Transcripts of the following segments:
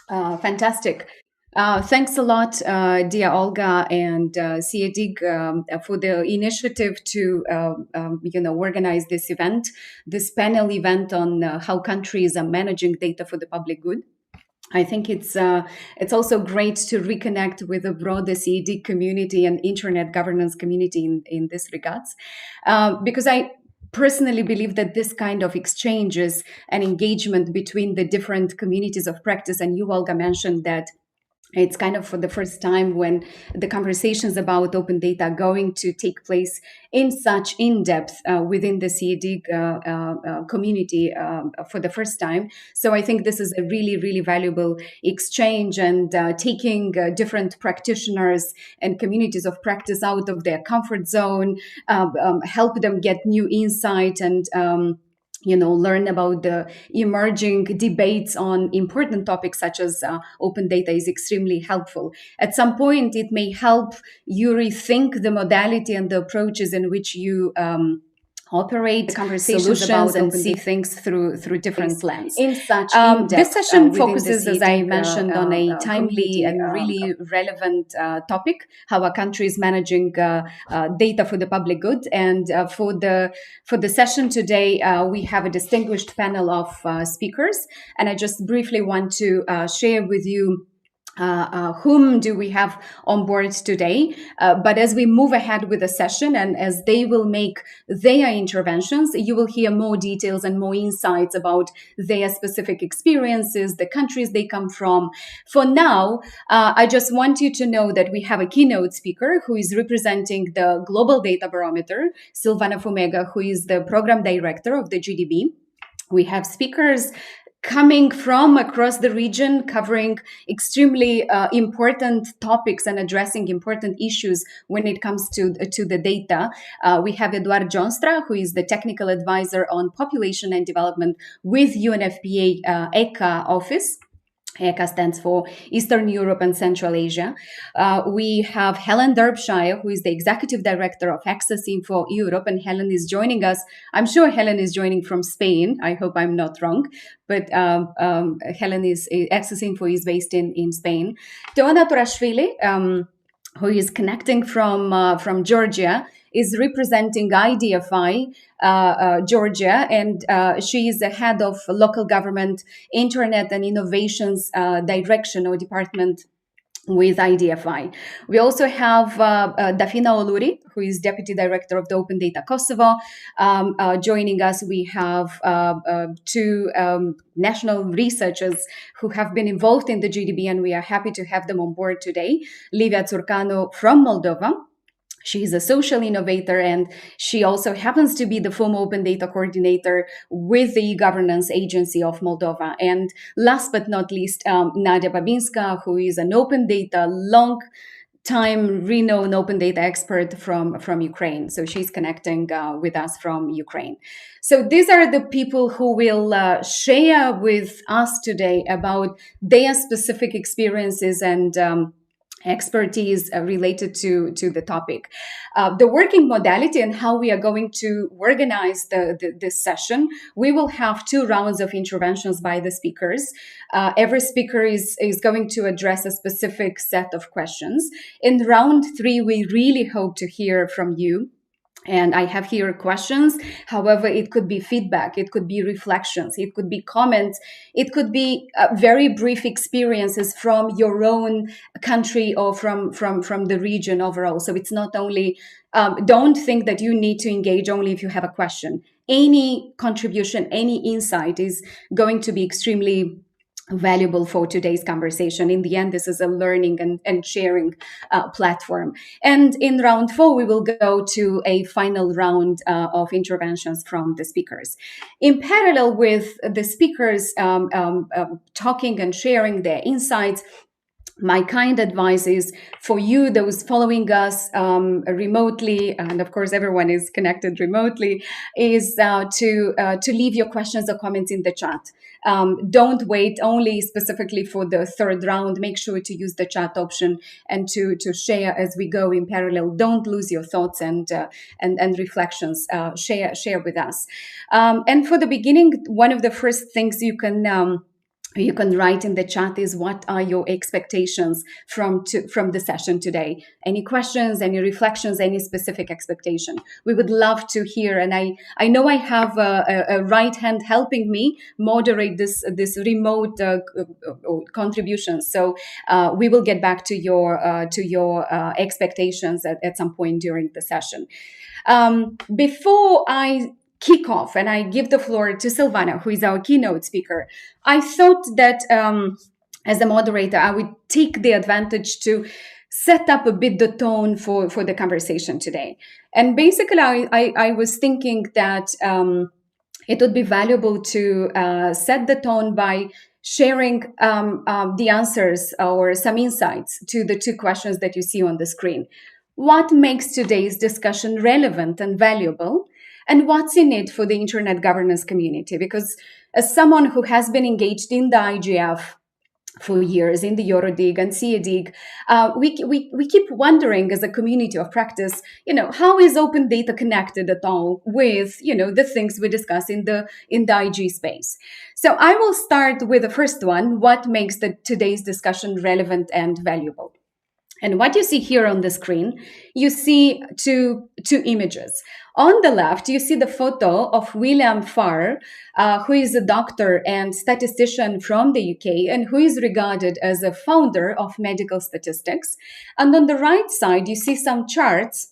Fantastic. Thanks a lot, dear Olga and SEEDIG, for the initiative to, organize this event, this panel event on how countries are managing data for the public good. I think it's also great to reconnect with the broader SEEDIG community and internet governance community in this regards, because I personally believe that this kind of exchanges and engagement between the different communities of practice, and you, Olga, mentioned that it's kind of for the first time when the conversations about open data are going to take place in such in-depth within the SEEDIG community for the first time. So I think this is a really, really valuable exchange, and taking different practitioners and communities of practice out of their comfort zone, help them get new insight and learn about the emerging debates on important topics such as open data is extremely helpful. At some point, it may help you rethink the modality and the approaches in which you operate conversations about and see things through different lens. In such this session focuses, as I mentioned, on a timely and really relevant topic: how a country is managing data for the public good. And for the session today, we have a distinguished panel of speakers, and I just briefly want to share with you whom do we have on board today. But as we move ahead with the session and as they will make their interventions, you will hear more details and more insights about their specific experiences, the countries they come from. For now, I just want you to know that we have a keynote speaker who is representing the Global Data Barometer, Silvana Fumega, who is the program director of the GDB. We have speakers coming from across the region, covering extremely important topics and addressing important issues when it comes to the data. We have Eduard Johnstra, who is the technical advisor on population and development with UNFPA ECA office. ECA stands for Eastern Europe and Central Asia. We have Helen Derbyshire, who is the Executive Director of Access Info Europe, and Helen is joining us. I'm sure Helen is joining from Spain. I hope I'm not wrong, but Helen is Access Info is based in Spain. Teona Turashvili, who is connecting from Georgia, is representing IDFI Georgia, and she is the head of local government, internet and innovations direction or department with IDFI. We also have Dafina Oluri, who is Deputy Director of the Open Data Kosovo. Joining us, we have two national researchers who have been involved in the GDB, and we are happy to have them on board today. Livia Țurcanu from Moldova. She's a social innovator, and she also happens to be the former open data coordinator with the e-governance agency of Moldova. And last but not least, Nadia Babinska, who is an open data, long-time renowned open data expert from Ukraine. So she's connecting with us from Ukraine. So these are the people who will share with us today about their specific experiences and expertise related to the topic. The working modality and how we are going to organize this session: we will have 2 rounds of interventions by the speakers. Every speaker is going to address a specific set of questions. In round 3, we really hope to hear from you. And I have here questions. However, it could be feedback, it could be reflections, it could be comments, it could be very brief experiences from your own country or from the region overall. So it's not only, don't think that you need to engage only if you have a question. Any contribution, any insight is going to be extremely valuable for today's conversation. In the end, this is a learning and sharing platform. And in round 4, we will go to a final round of interventions from the speakers. In parallel with the speakers talking and sharing their insights, my kind advice is for you, those following us remotely, and of course everyone is connected remotely, is to leave your questions or comments in the chat. Don't wait only specifically for the 3rd round. Make sure to use the chat option and to share as we go in parallel. Don't lose your thoughts and reflections. Share with us. And for the beginning, one of the first things you can you can write in the chat is what are your expectations from the session today? Any questions, any reflections, any specific expectation? We would love to hear. And I know I have a right hand helping me moderate this remote contribution. So we will get back to your expectations at some point during the session. Before I kick off and I give the floor to Silvana, who is our keynote speaker, I thought that as a moderator, I would take the advantage to set up a bit the tone for the conversation today. And basically, I was thinking that it would be valuable to set the tone by sharing the answers or some insights to the two questions that you see on the screen. What makes today's discussion relevant and valuable? And what's in it for the internet governance community? Because as someone who has been engaged in the IGF for years, in the EuroDig and SEEDIG, we keep wondering as a community of practice, how is open data connected at all with, the things we discuss in the IG space? So I will start with the first one: what makes today's discussion relevant and valuable? And what you see here on the screen, you see two images. On the left, you see the photo of William Farr, who is a doctor and statistician from the UK and who is regarded as a founder of medical statistics. And on the right side, you see some charts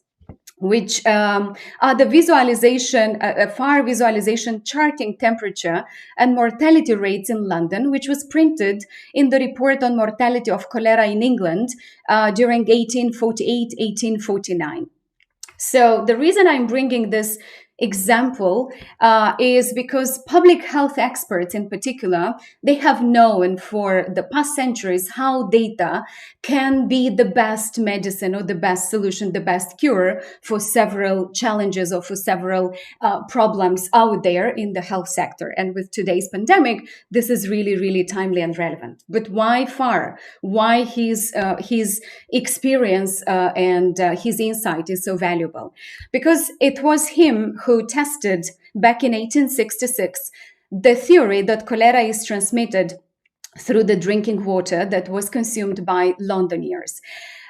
which are the visualization, Farr visualization charting temperature and mortality rates in London, which was printed in the report on mortality of cholera in England during 1848-1849. So the reason I'm bringing this example is because public health experts in particular, they have known for the past centuries how data can be the best medicine or the best solution, the best cure for several challenges or for several problems out there in the health sector. And with today's pandemic, this is really, really timely and relevant. But why Farr? Why his experience and his insight is so valuable? Because it was him who tested back in 1866 the theory that cholera is transmitted through the drinking water that was consumed by Londoners.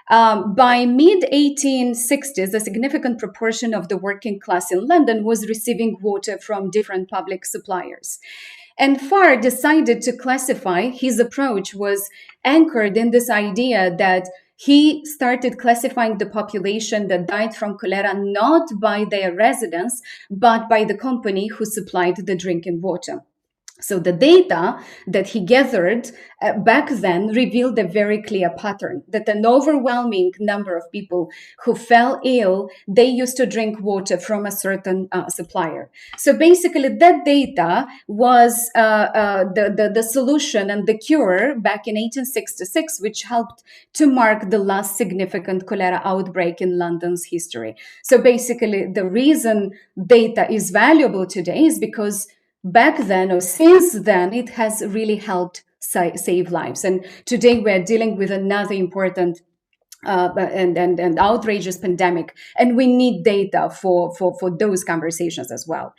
By mid-1860s, a significant proportion of the working class in London was receiving water from different public suppliers. And Farr decided to classify. His approach was anchored in this idea that he started classifying the population that died from cholera not by their residence, but by the company who supplied the drinking water. So the data that he gathered back then revealed a very clear pattern that an overwhelming number of people who fell ill, they used to drink water from a certain supplier. So basically that data was the solution and the cure back in 1866, which helped to mark the last significant cholera outbreak in London's history. So basically the reason data is valuable today is because back then or since then, it has really helped save lives. And today we're dealing with another important and outrageous pandemic, and we need data for those conversations as well.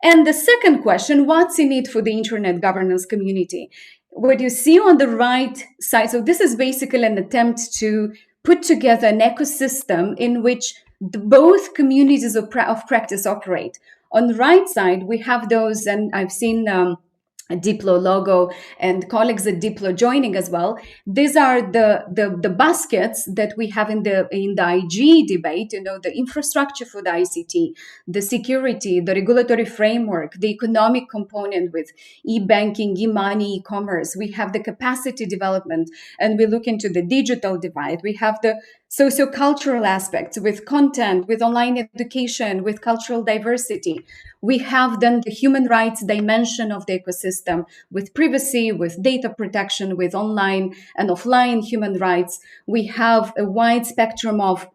And the second question, what's in it for the internet governance community? What you see on the right side, so this is basically an attempt to put together an ecosystem in which both communities of practice operate. On the right side, we have those, and I've seen a Diplo logo and colleagues at Diplo joining as well. These are the baskets that we have in the IG debate, the infrastructure for the ICT, the security, the regulatory framework, the economic component with e-banking, e-money, e-commerce. We have the capacity development, and we look into the digital divide. We have the sociocultural aspects with content, with online education, with cultural diversity. We have then the human rights dimension of the ecosystem with privacy, with data protection, with online and offline human rights. We have a wide spectrum of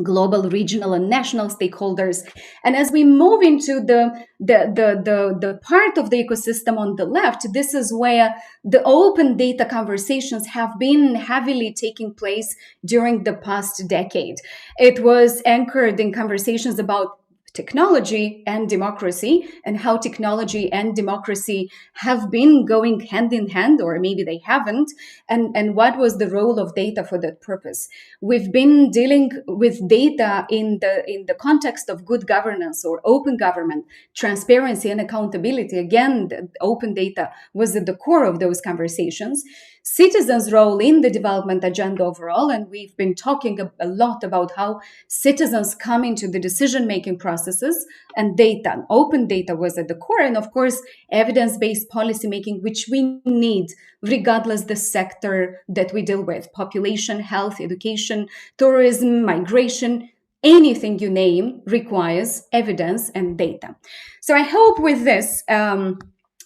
global, regional, and national stakeholders. And as we move into the part of the ecosystem on the left, this is where the open data conversations have been heavily taking place during the past decade. It was anchored in conversations about technology and democracy, and how technology and democracy have been going hand in hand, or maybe they haven't, and what was the role of data for that purpose. We've been dealing with data in the context of good governance or open government, transparency and accountability. Again, the open data was at the core of those conversations. Citizens' role in the development agenda overall, and we've been talking a lot about how citizens come into the decision-making processes, and data, open data was at the core, and of course, evidence-based policymaking, which we need regardless the sector that we deal with: population, health, education, tourism, migration. Anything you name requires evidence and data. So I hope with this,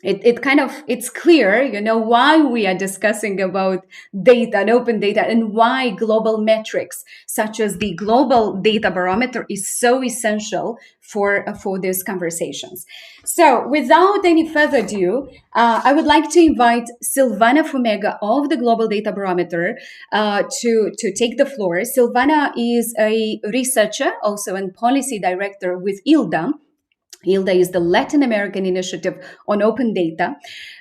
it's clear, why we are discussing about data and open data, and why global metrics such as the Global Data Barometer is so essential for these conversations. So without any further ado, I would like to invite Silvana Fumega of the Global Data Barometer to take the floor. Silvana is a researcher, also and policy director with ILDA. ILDA is the Latin American Initiative on Open Data.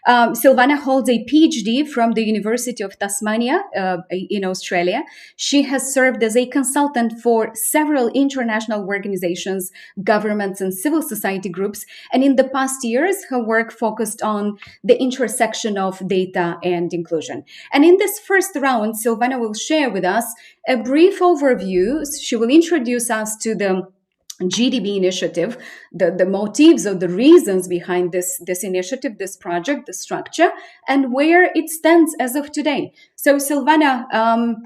Silvana holds a PhD from the University of Tasmania in Australia. She has served as a consultant for several international organizations, governments, and civil society groups. And in the past years, her work focused on the intersection of data and inclusion. And in this first round, Silvana will share with us a brief overview. She will introduce us to the GDB initiative, the motives or the reasons behind this initiative, this project, the structure, and where it stands as of today. So Silvana,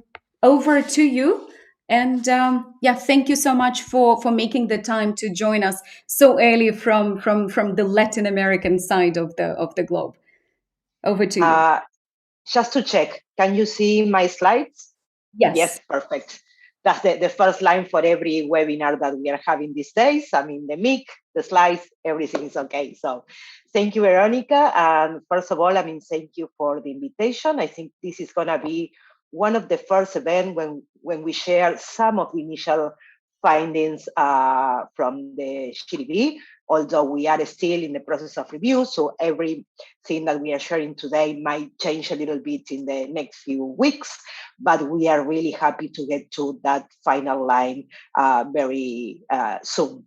over to you. And thank you so much for making the time to join us so early from the Latin American side of the globe. Over to you. Just to check, can you see my slides? Yes. Yes, perfect. That's the first line for every webinar that we are having these days. I mean, the mic, the slides, everything is okay. So thank you, Veronica. And first of all, thank you for the invitation. I think this is going to be one of the first events when we share some of the initial findings from the GDB, although we are still in the process of review. So everything that we are sharing today might change a little bit in the next few weeks, but we are really happy to get to that final line very soon.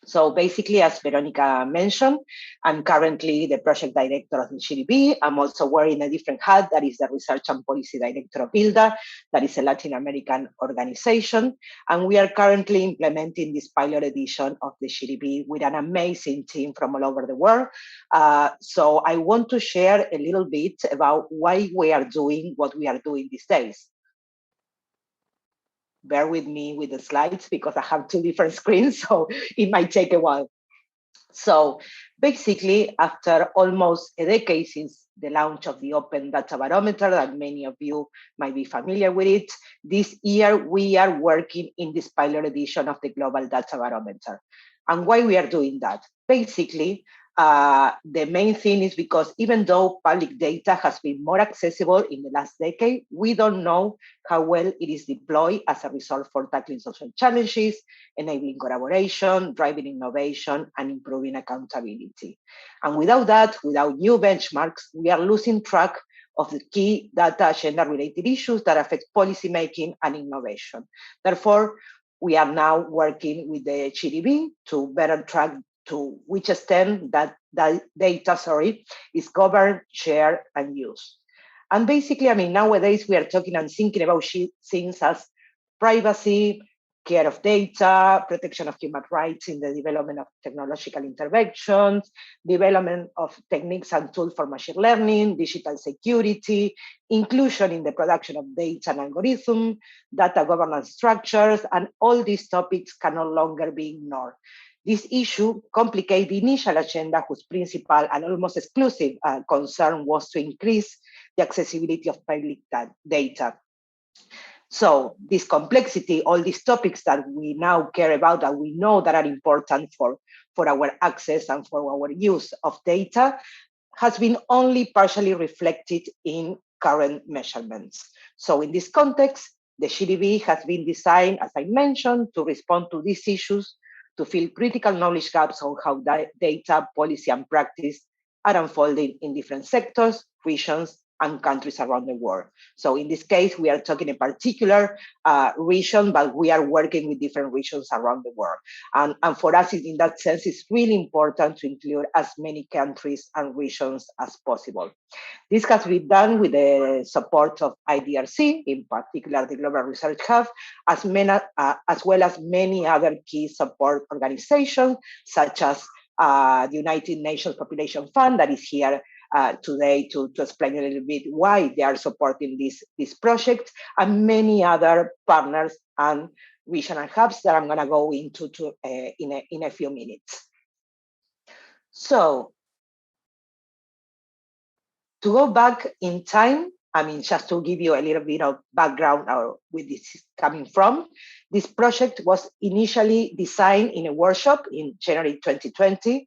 So basically, as Veronica mentioned, I'm currently the project director of the GDB. I'm also wearing a different hat, that is the research and policy director of ILDA, that is a Latin American organization. And we are currently implementing this pilot edition of the GDB with an amazing team from all over the world. So I want to share a little bit about why we are doing what we are doing these days. Bear with me with the slides because I have two different screens, so it might take a while. So basically, after almost a decade since the launch of the Open Data Barometer, that many of you might be familiar with it, this year we are working in this pilot edition of the Global Data Barometer. And why we are doing that? Basically, the main thing is because even though public data has been more accessible in the last decade, we don't know how well it is deployed as a resource for tackling social challenges, enabling collaboration, driving innovation, and improving accountability. And without that, without new benchmarks, we are losing track of the key data agenda-related issues that affect policymaking and innovation. Therefore, we are now working with the GDB to better track to which extent that data, is governed, shared, and used. And basically, nowadays we are talking and thinking about things as privacy, care of data, protection of human rights in the development of technological interventions, development of techniques and tools for machine learning, digital security, inclusion in the production of data and algorithms, data governance structures, and all these topics can no longer be ignored. This issue complicates the initial agenda, whose principal and almost exclusive concern was to increase the accessibility of public data. So this complexity, all these topics that we now care about, that we know that are important for our access and for our use of data, has been only partially reflected in current measurements. So in this context, the GDB has been designed, as I mentioned, to respond to these issues, to fill critical knowledge gaps on how data, policy, and practice are unfolding in different sectors, regions, and countries around the world. So in this case, we are talking a particular region, but we are working with different regions around the world. And for us, in that sense, it's really important to include as many countries and regions as possible. This has been done with the support of IDRC, in particular the Global Research Hub, as well as many other key support organizations, such as the United Nations Population Fund, that is here today to explain a little bit why they are supporting this project, and many other partners and regional hubs that I'm going to go into in a few minutes. So, to go back in time, I mean, just to give you a little bit of background or where this is coming from, this project was initially designed in a workshop in January 2020,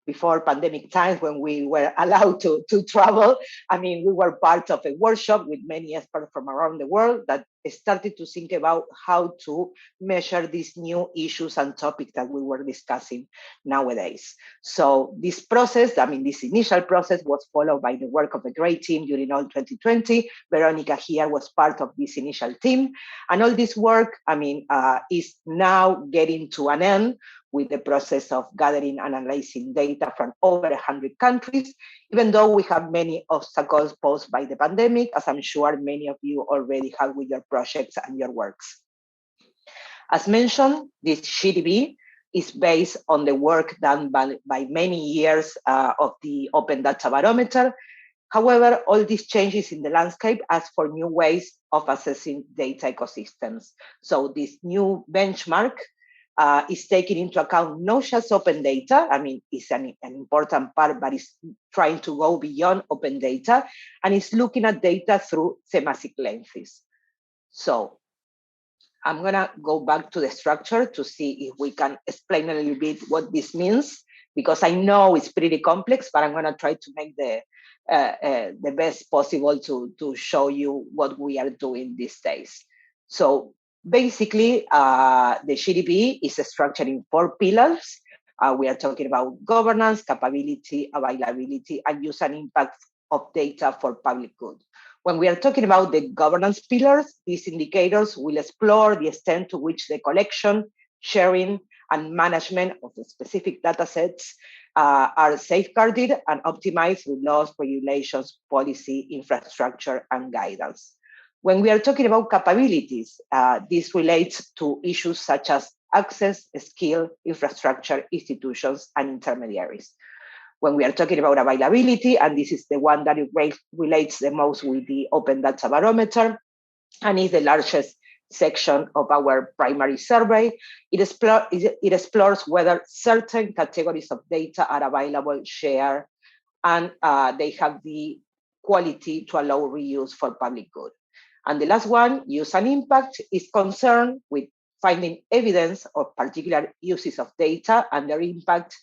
before pandemic times when we were allowed to travel. I mean, we were part of a workshop with many experts from around the world that started to think about how to measure these new issues and topics that we were discussing nowadays. So this process, I mean, this initial process was followed by the work of a great team during all 2020. Veronica here was part of this initial team. And all this work, I mean, is now getting to an end with the process of gathering and analyzing data from over 100 countries, even though we have many obstacles posed by the pandemic, as I'm sure many of you already have with your projects and your works. As mentioned, this GDB is based on the work done by many years of the Open Data Barometer. However, all these changes in the landscape ask for new ways of assessing data ecosystems. So this new benchmark is taking into account not just open data. I mean, it's an important part, but it's trying to go beyond open data, and it's looking at data through thematic lenses. So I'm going to go back to the structure to see if we can explain a little bit what this means, because I know it's pretty complex, but I'm going to try to make the best possible to show you what we are doing these days. So basically, the GDP is structured in 4 pillars. We are talking about governance, capability, availability, and use and impact of data for public good. When we are talking about the governance pillars, these indicators will explore the extent to which the collection, sharing, and management of the specific data sets are safeguarded and optimized with laws, regulations, policy, infrastructure, and guidance. When we are talking about capabilities, this relates to issues such as access, skill, infrastructure, institutions, and intermediaries. When we are talking about availability, and this is the one that relates the most with the Open Data Barometer, and is the largest section of our primary survey, it explores whether certain categories of data are available, shared, and they have the quality to allow reuse for public good. And the last one, use and impact, is concerned with finding evidence of particular uses of data and their impact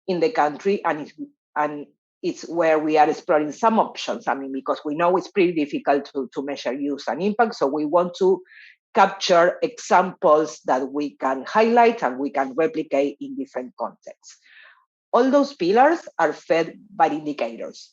in the country, and it's where we are exploring some options. I mean, because we know it's pretty difficult to measure use and impact, so we want to capture examples that we can highlight and we can replicate in different contexts. All those pillars are fed by indicators.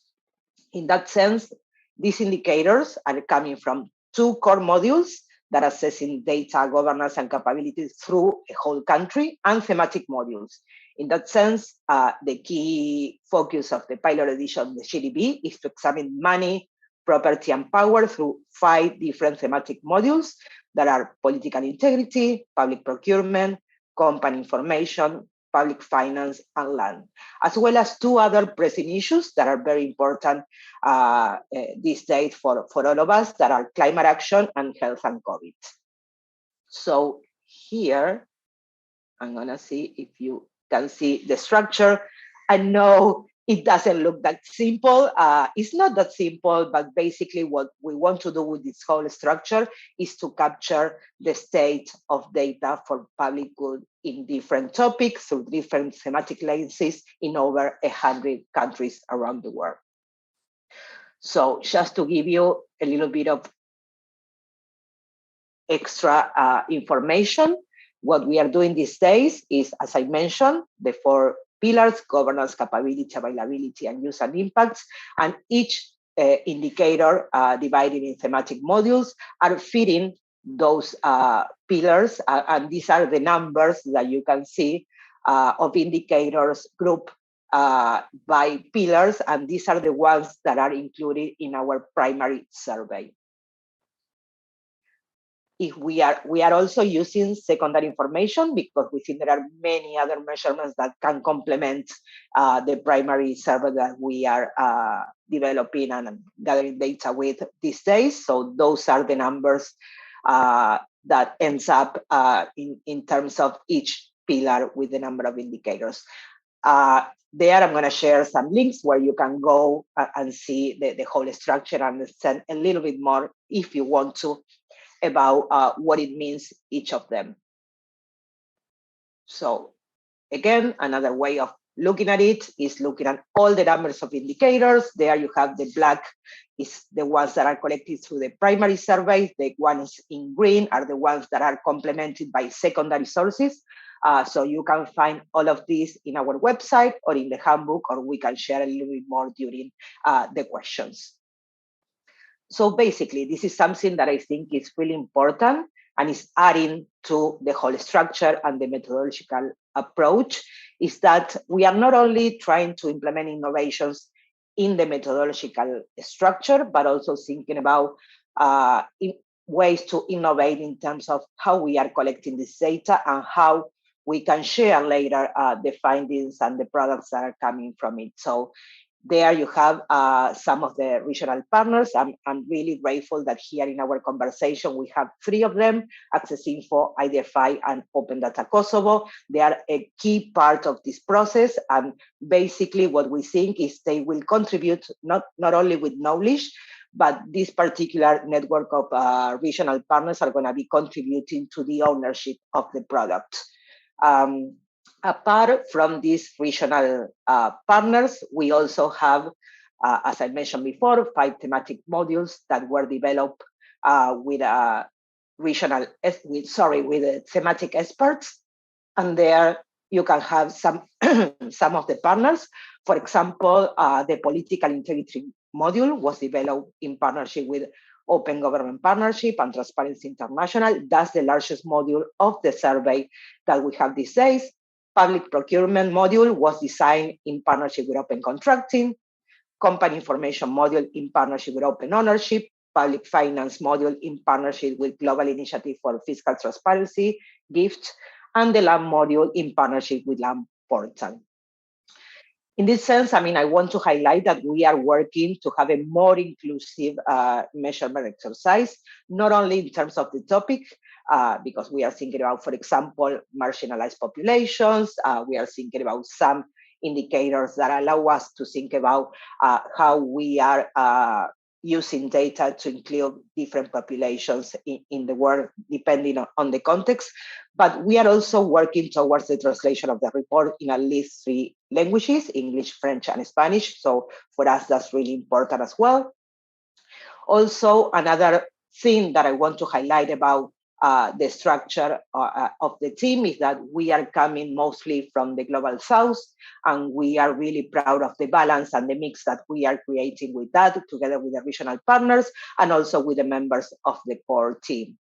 In that sense, these indicators are coming from 2 core modules that are assessing data governance and capabilities through a whole country, and thematic modules. In that sense, the key focus of the pilot edition of the GDP is to examine money, property, and power through 5 different thematic modules that are political integrity, public procurement, company information, public finance, and land, as well as 2 other pressing issues that are very important these days for all of us, that are climate action and health and COVID. So here, I'm gonna see if you can see the structure. I know it doesn't look that simple. It's not that simple, but basically what we want to do with this whole structure is to capture the state of data for public good in different topics through different thematic lenses in over 100 countries around the world. So just to give you a little bit of extra information, what we are doing these days is, as I mentioned, the 4 pillars: governance, capability, availability, and use and impacts. And each indicator divided in thematic modules are fitting those pillars. And these are the numbers that you can see of indicators grouped by pillars. And these are the ones that are included in our primary survey. If we are also using secondary information, because we think there are many other measurements that can complement the primary survey that we are developing and gathering data with these days. So those are the numbers that ends up in terms of each pillar with the number of indicators. There, I'm going to share some links where you can go and see the whole structure and understand a little bit more, if you want to, about what it means, each of them. So again, another way of looking at it is looking at all the numbers of indicators. There you have the black is the ones that are collected through the primary survey. The ones in green are the ones that are complemented by secondary sources. So you can find all of these in our website or in the handbook, or we can share a little bit more during the questions. So basically, this is something that I think is really important and is adding to the whole structure and the methodological approach, is that we are not only trying to implement innovations in the methodological structure, but also thinking about ways to innovate in terms of how we are collecting this data and how we can share later the findings and the products that are coming from it. So there you have some of the regional partners. I'm really grateful that here in our conversation, we have 3 of them: Access Info, IDFI, and Open Data Kosovo. They are a key part of this process. And basically what we think is they will contribute not only with knowledge, but this particular network of regional partners are going to be contributing to the ownership of the product. Apart from these regional partners, we also have, as I mentioned before, 5 thematic modules that were developed with thematic experts. And there you can have some some of the partners. For example, the political integrity module was developed in partnership with Open Government Partnership and Transparency International. That's the largest module of the survey that we have these days. Public procurement module was designed in partnership with Open Contracting. Company information module in partnership with Open Ownership. Public finance module in partnership with Global Initiative for Fiscal Transparency, GIFT, and the land module in partnership with Land Portal. In this sense, I want to highlight that we are working to have a more inclusive measurement exercise, not only in terms of the topic, because we are thinking about, for example, marginalized populations. We are thinking about some indicators that allow us to think about how we are using data to include different populations in the world, depending on the context. But we are also working towards the translation of the report in at least 3 languages: English, French, and Spanish. So for us, that's really important as well. Also, another thing that I want to highlight about the structure of the team is that we are coming mostly from the Global South, and we are really proud of the balance and the mix that we are creating with that, together with the regional partners and also with the members of the core team.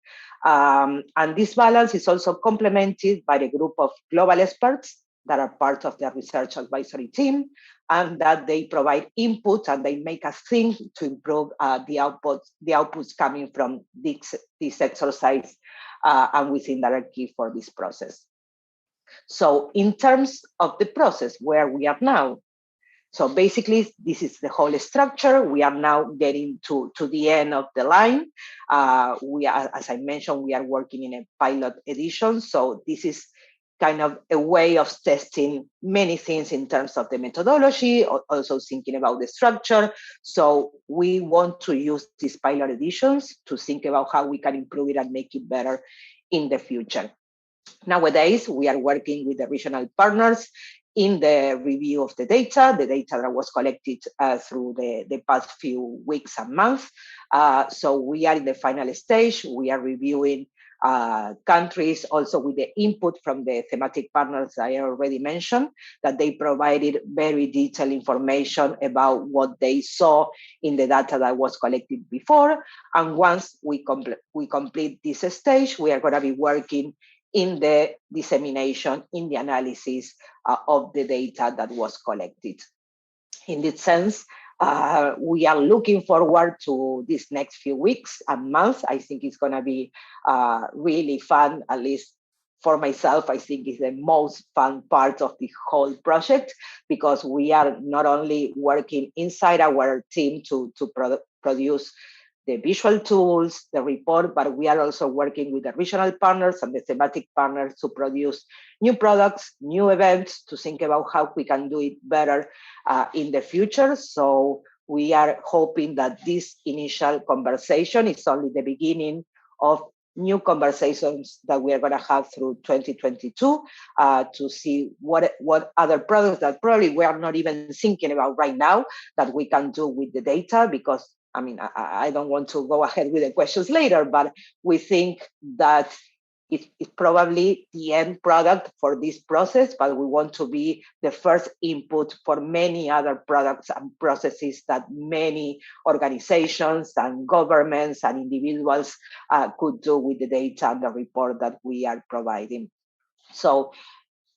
And this balance is also complemented by a group of global experts that are part of the research advisory team, and that they provide input and they make us think to improve the outputs coming from this exercise, and we think that are key for this process. So in terms of the process, where we are now, so basically this is the whole structure. We are now getting to the end of the line. We are, as I mentioned, we are working in a pilot edition. So this is kind of a way of testing many things in terms of the methodology, also thinking about the structure. So we want to use these pilot editions to think about how we can improve it and make it better in the future. Nowadays, we are working with the regional partners in the review of the data that was collected through the past few weeks and months. So we are in the final stage. We are reviewing countries, also with the input from the thematic partners I already mentioned, that they provided very detailed information about what they saw in the data that was collected before. And once we complete this stage, we are going to be working in the dissemination, in the analysis of the data that was collected. In this sense, we are looking forward to these next few weeks and months. I think it's going to be really fun, at least for myself. I think it's the most fun part of the whole project, because we are not only working inside our team to produce the visual tools, the report, but we are also working with the regional partners and the thematic partners to produce new products, new events, to think about how we can do it better in the future. So we are hoping that this initial conversation is only the beginning of new conversations that we are going to have through 2022 to see what other products that probably we are not even thinking about right now that we can do with the data. Because I mean, I don't want to go ahead with the questions later, but we think that it's probably the end product for this process, but we want to be the first input for many other products and processes that many organizations and governments and individuals could do with the data and the report that we are providing. So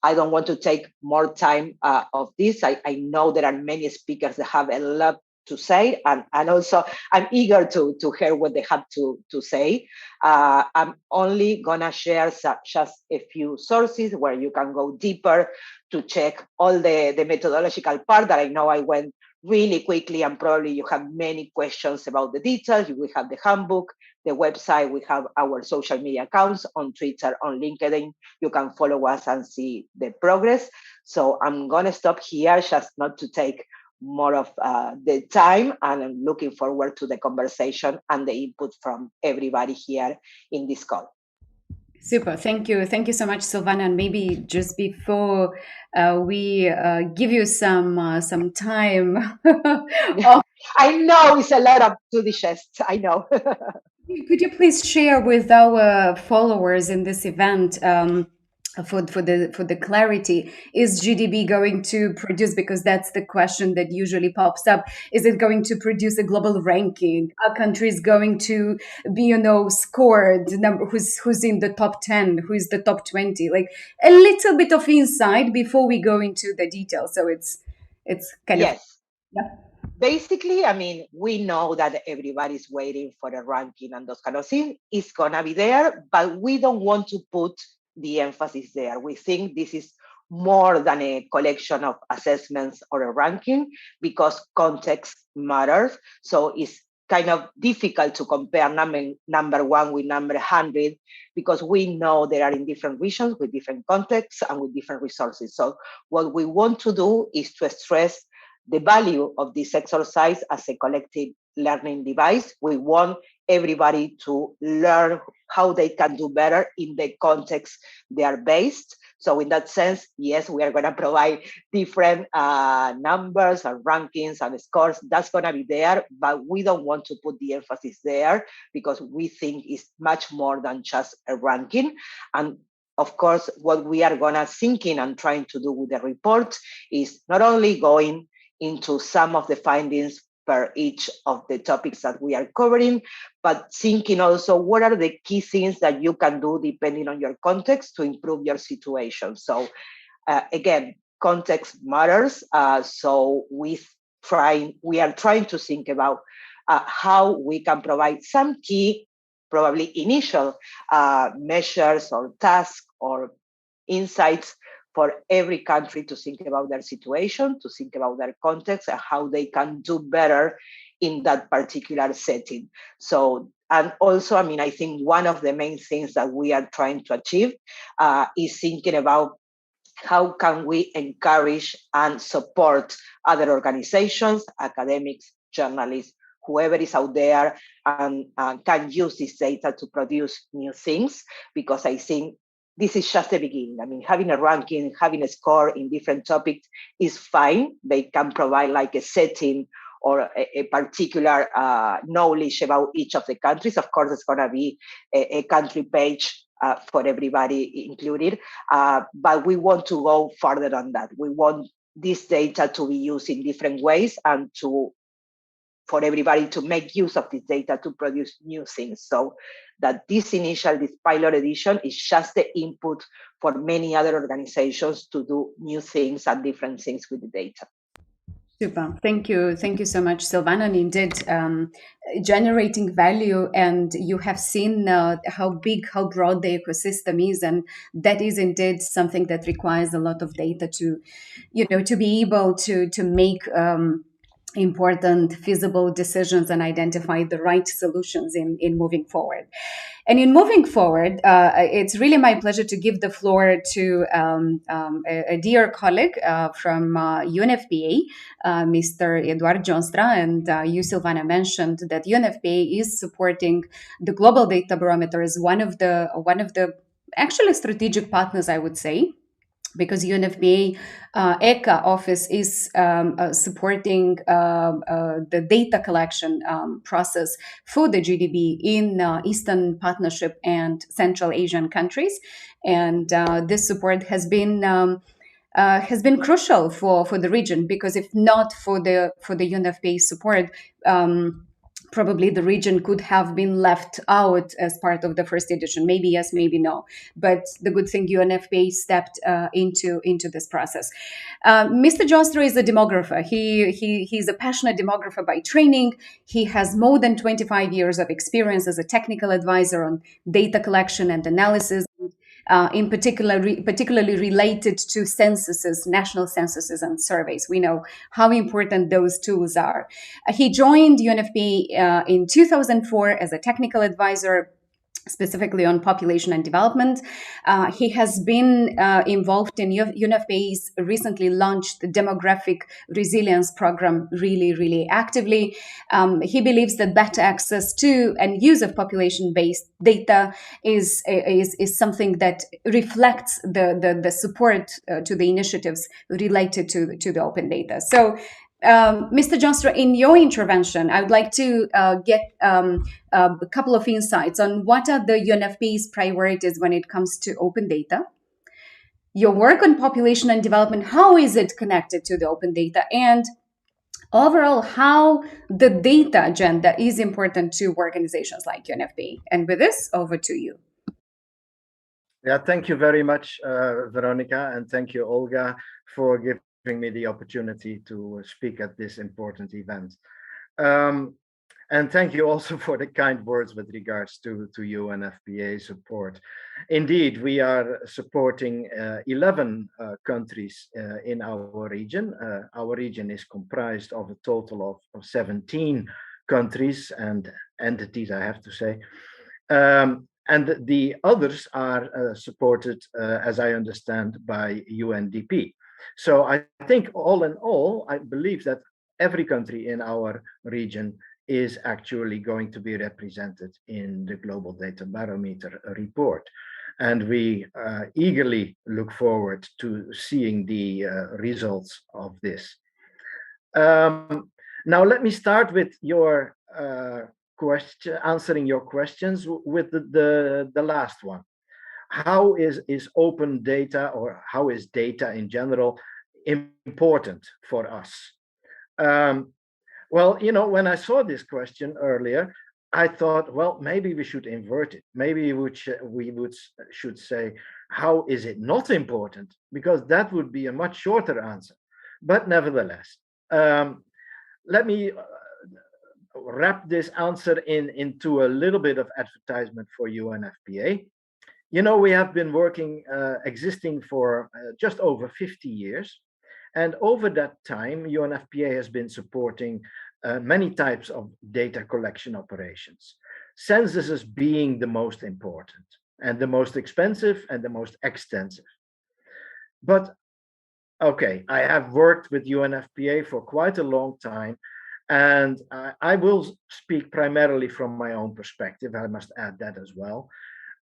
I don't want to take more time of this. I know there are many speakers that have a lot to say, and also I'm eager to hear what they have to say. I'm only gonna share just a few sources where you can go deeper to check all the methodological part that I know I went really quickly, and probably you have many questions about the details. We have the handbook, the website, we have our social media accounts on Twitter, on LinkedIn. You can follow us and see the progress. So I'm gonna stop here, just not to take more of the time, and I'm looking forward to the conversation and the input from everybody here in this call. Super. Thank you. Thank you so much, Silvana. And maybe just before we give you some time. I know it's a lot of to digest. I know. Could you please share with our followers in this event, for the clarity, is GDB going to produce, because that's the question that usually pops up, is it going to produce a global ranking? Are countries going to be, scored, who's in the top 10, who's the top 20, like a little bit of insight before we go into the details, so it's kind of, Yes. yeah. Basically, I mean, we know that everybody's waiting for a ranking and those kind of things. It's gonna be there, but we don't want to put the emphasis there. We think this is more than a collection of assessments or a ranking, because context matters. So it's kind of difficult to compare number one with number 100, because we know they are in different regions with different contexts and with different resources. So what we want to do is to stress the value of this exercise as a collective learning device. We want everybody to learn how they can do better in the context they are based. So in that sense, yes, we are going to provide different numbers and rankings and scores. That's going to be there, but we don't want to put the emphasis there, because we think it's much more than just a ranking. And of course, what we are going to thinking and trying to do with the report is not only going into some of the findings per each of the topics that we are covering, but thinking also what are the key things that you can do depending on your context to improve your situation. So again, context matters. So we are trying to think about how we can provide some key, probably initial measures or tasks or insights for every country to think about their situation, to think about their context and how they can do better in that particular setting. So, and also, I mean, I think one of the main things that we are trying to achieve is thinking about how can we encourage and support other organizations, academics, journalists, whoever is out there, and can use this data to produce new things, because I think this is just the beginning. I mean, having a ranking, having a score in different topics is fine. They can provide like a setting or a particular knowledge about each of the countries. Of course, it's going to be a country page for everybody included, but we want to go further than that. We want this data to be used in different ways and for everybody to make use of this data to produce new things. So that this pilot edition is just the input for many other organizations to do new things and different things with the data. Super. Thank you. Thank you so much, Silvana. And indeed, generating value, and you have seen how big, how broad the ecosystem is, and that is indeed something that requires a lot of data to, to be able to make important, feasible decisions and identify the right solutions in moving forward. And in moving forward, it's really my pleasure to give the floor to a dear colleague from UNFPA, Mr. Eduard Jonstra. And you, Silvana, mentioned that UNFPA is supporting the Global Data Barometer as one of the actually strategic partners, I would say, because UNFPA ECA office is supporting the data collection process for the GDB in Eastern Partnership and Central Asian countries, and this support has been crucial for the region, because if not for the UNFPA support, probably the region could have been left out as part of the first edition. Maybe yes, maybe no. But the good thing, UNFPA stepped into this process. Mr. Jonstra is a demographer. He's a passionate demographer by training. He has more than 25 years of experience as a technical advisor on data collection and analysis, in particularly related to censuses, national censuses and surveys. We know how important those tools are. He joined UNFPA in 2004 as a technical advisor, specifically on population and development. He has been involved in UNFPA's recently launched demographic resilience program really, really actively. He believes that better access to and use of population-based data is something that reflects the support to the initiatives related to the open data. So, Mr. Jonstra, in your intervention, I would like to get a couple of insights on what are the UNFPA's priorities when it comes to open data. Your work on population and development, how is it connected to the open data? And overall, how the data agenda is important to organizations like UNFPA. And with this, over to you. Yeah, thank you very much, Veronica, and thank you, Olga, for giving me the opportunity to speak at this important event. And thank you also for the kind words with regards to UNFPA support. Indeed, we are supporting 11 countries in our region. Our region is comprised of a total of 17 countries and entities, I have to say. And the others are supported, as I understand, by UNDP. So I think all in all, I believe that every country in our region is actually going to be represented in the Global Data Barometer report. And we eagerly look forward to seeing the results of this. Now, let me start with your answering your questions with the last one. How is open data, or how is data in general important for us? Well, when I saw this question earlier, I thought, well, maybe we should invert it. Maybe we should say, how is it not important? Because that would be a much shorter answer. But nevertheless, let me wrap this answer into a little bit of advertisement for UNFPA. We have been existing for just over 50 years. And over that time, UNFPA has been supporting many types of data collection operations, censuses being the most important and the most expensive and the most extensive. But okay, I have worked with UNFPA for quite a long time, and I will speak primarily from my own perspective. I must add that as well.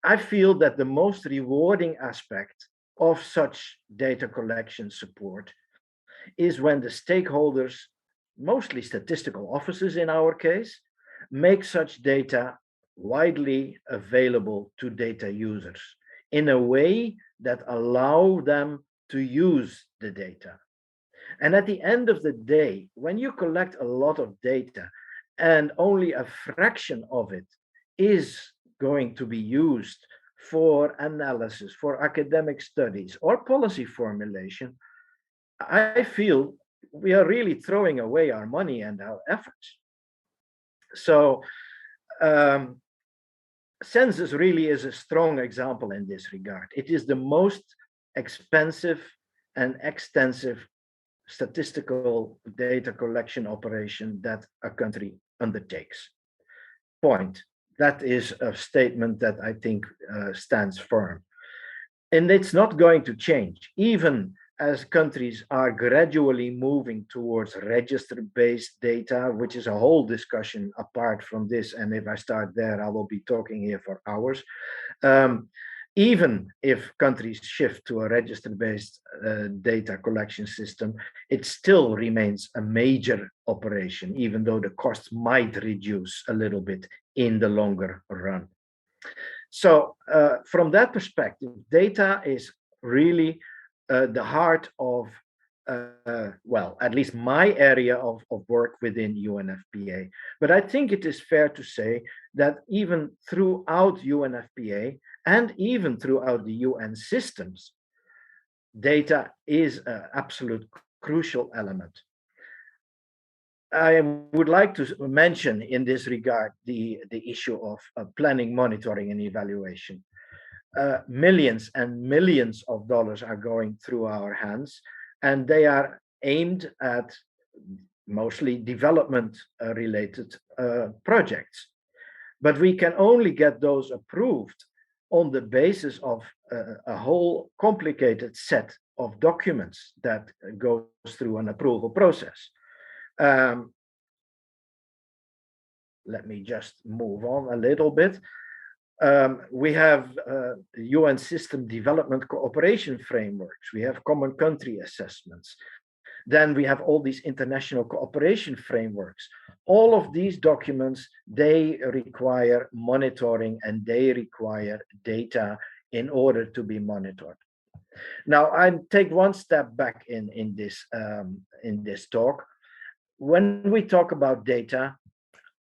I feel that the most rewarding aspect of such data collection support is when the stakeholders mostly statistical offices in our case, make such data widely available to data users in a way that allow them to use the data. And at the end of the day, when you collect a lot of data and only a fraction of it is going to be used for analysis, for academic studies, or policy formulation, I feel we are really throwing away our money and our efforts. So, um, census really is a strong example in this regard. It is the most expensive and extensive statistical data collection operation that a country undertakes. Point. That is a statement that I think stands firm. And it's not going to change, even as countries are gradually moving towards register-based data, which is a whole discussion apart from this. And if I start there, I will be talking here for hours. Um, Even if countries shift to a register-based data collection system, it still remains a major operation, even though the costs might reduce a little bit in the longer run. So from that perspective, data is really the heart of, well, at least my area of work within UNFPA. But I think it is fair to say that even throughout UNFPA and even throughout the UN systems, data is an absolute crucial element. I would like to mention in this regard the issue of planning, monitoring, and evaluation. Millions and millions of dollars are going through our hands, and they are aimed at mostly development related projects. But we can only get those approved on the basis of a whole complicated set of documents that goes through an approval process. Um, Let me just move on a little bit. We have UN system development cooperation frameworks. We have common country assessments. Then we have all these international cooperation frameworks. All of these documents, they require monitoring and they require data in order to be monitored. Now, I take one step back in this talk. When we talk about data,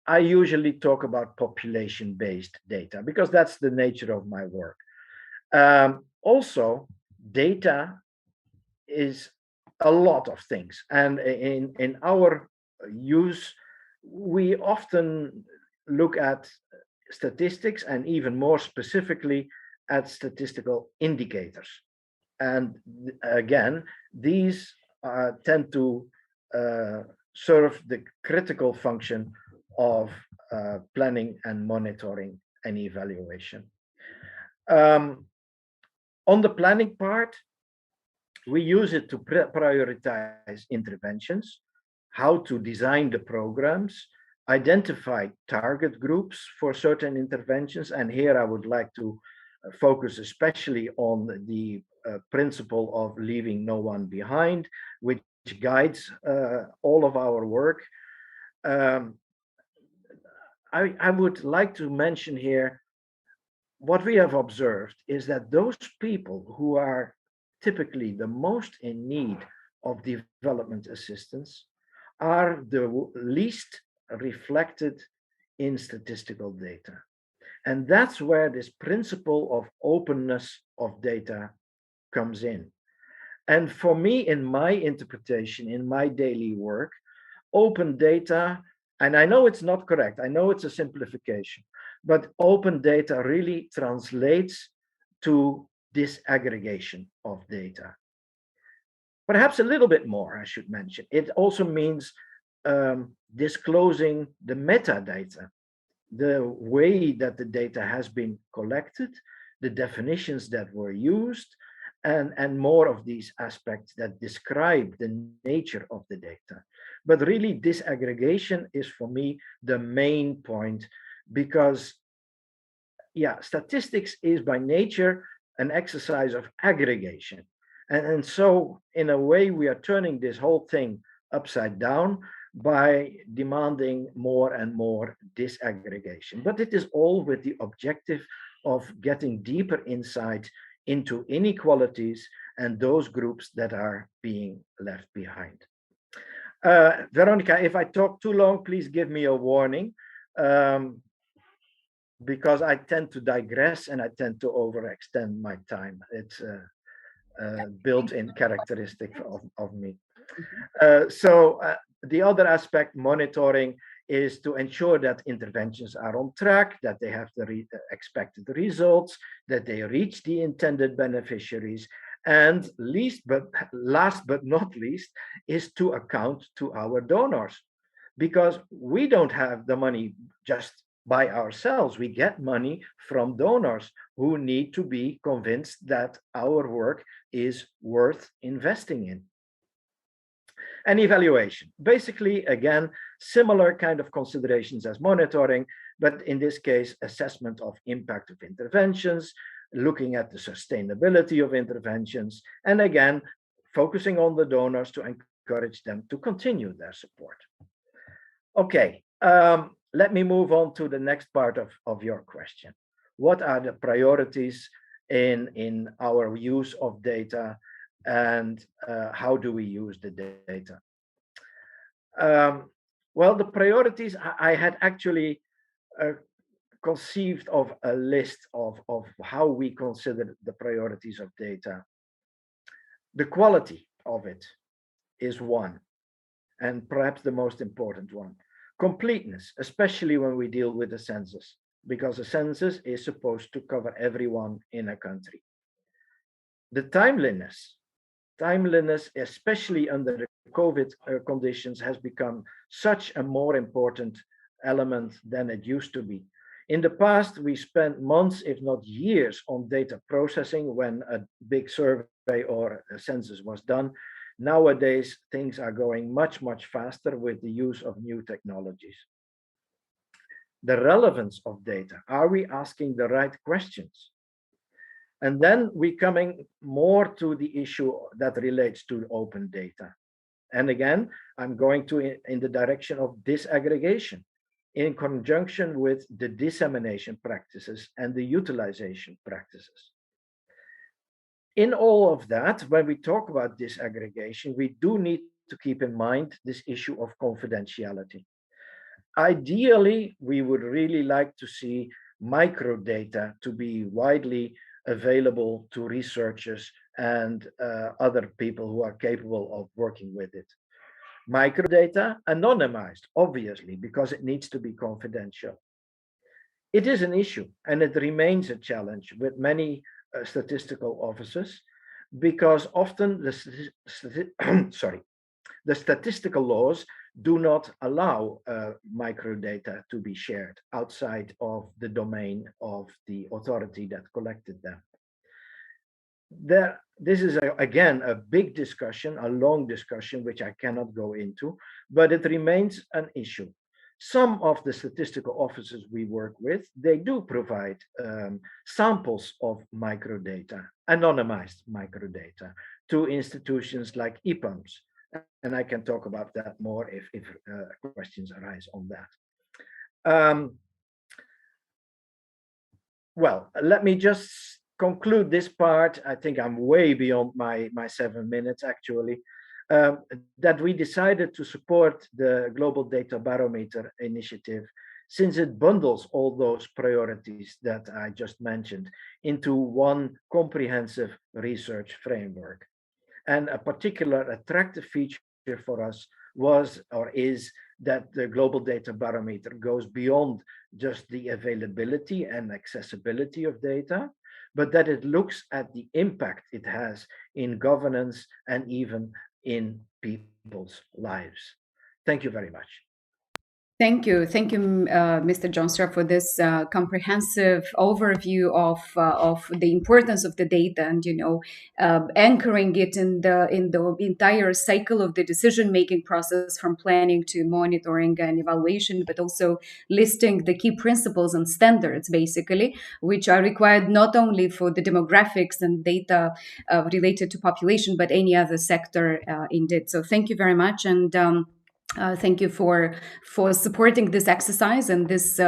I usually talk about population-based data because that's the nature of my work. Also, data is a lot of things, and in our use, we often look at statistics and even more specifically at statistical indicators. And again, these tend to serve the critical function of planning and monitoring and evaluation. On the planning part, we use it to prioritize interventions, how to design the programs, identify target groups for certain interventions. And here I would like to focus especially on the principle of leaving no one behind, which guides all of our work. Um, I would like to mention here what we have observed is that those people who are typically the most in need of development assistance are the least reflected in statistical data. And that's where this principle of openness of data comes in. And for me, in my interpretation, in my daily work, open data, and I know it's not correct, I know it's a simplification, but open data really translates to disaggregation of data. Perhaps a little bit more, I should mention. It also means disclosing the metadata, the way that the data has been collected, the definitions that were used, and more of these aspects that describe the nature of the data. But really, disaggregation is for me the main point because, yeah, statistics is by nature an exercise of aggregation. And so, in a way, we are turning this whole thing upside down by demanding more and more disaggregation. But it is all with the objective of getting deeper insight into inequalities and those groups that are being left behind. Veronica, if I talk too long, please give me a warning, because I tend to digress and I tend to overextend my time. It's a built-in characteristic of me. The other aspect, monitoring, is to ensure that interventions are on track, that they have the expected results, that they reach the intended beneficiaries, and last but not least, is to account to our donors, because we don't have the money just by ourselves. We get money from donors who need to be convinced that our work is worth investing in. And evaluation, basically, again, similar kind of considerations as monitoring, but in this case, assessment of impact of interventions, looking at the sustainability of interventions, and again, focusing on the donors to encourage them to continue their support. Okay, let me move on to the next part of your question. What are the priorities in our use of data, and how do we use the data? Well, the priorities, I had actually conceived of a list of how we consider the priorities of data. The quality of it is one, and perhaps the most important one. Completeness, especially when we deal with the census, because the census is supposed to cover everyone in a country. The timeliness, especially under the COVID conditions, has become such a more important element than it used to be. In the past, we spent months, if not years, on data processing when a big survey or a census was done. Nowadays, things are going much, much faster with the use of new technologies. The relevance of data. Are we asking the right questions? And then we're coming more to the issue that relates to open data. And again, I'm going to in the direction of disaggregation in conjunction with the dissemination practices and the utilization practices. In all of that, when we talk about disaggregation, we do need to keep in mind this issue of confidentiality. Ideally, we would really like to see microdata to be widely available to researchers and other people who are capable of working with it. Microdata, anonymized, obviously, because it needs to be confidential. It is an issue, and it remains a challenge with many statistical offices, because often the statistical laws do not allow microdata to be shared outside of the domain of the authority that collected them. This is, again, a big discussion, a long discussion, which I cannot go into, but it remains an issue. Some of the statistical offices we work with, they do provide samples of microdata, anonymized microdata, to institutions like EPAMs. And I can talk about that more if questions arise on that. Well, let me just conclude this part. I think I'm way beyond my 7 minutes, actually. That we decided to support the Global Data Barometer initiative, since it bundles all those priorities that I just mentioned into one comprehensive research framework. And a particular attractive feature for us was or is that the Global Data Barometer goes beyond just the availability and accessibility of data, but that it looks at the impact it has in governance and even in people's lives. Thank you very much. Thank you, Mr. Johnstra, for this comprehensive overview of the importance of the data, and anchoring it in the entire cycle of the decision-making process, from planning to monitoring and evaluation, but also listing the key principles and standards, basically, which are required not only for the demographics and data related to population, but any other sector indeed. So thank you very much. And Thank you for supporting this exercise and this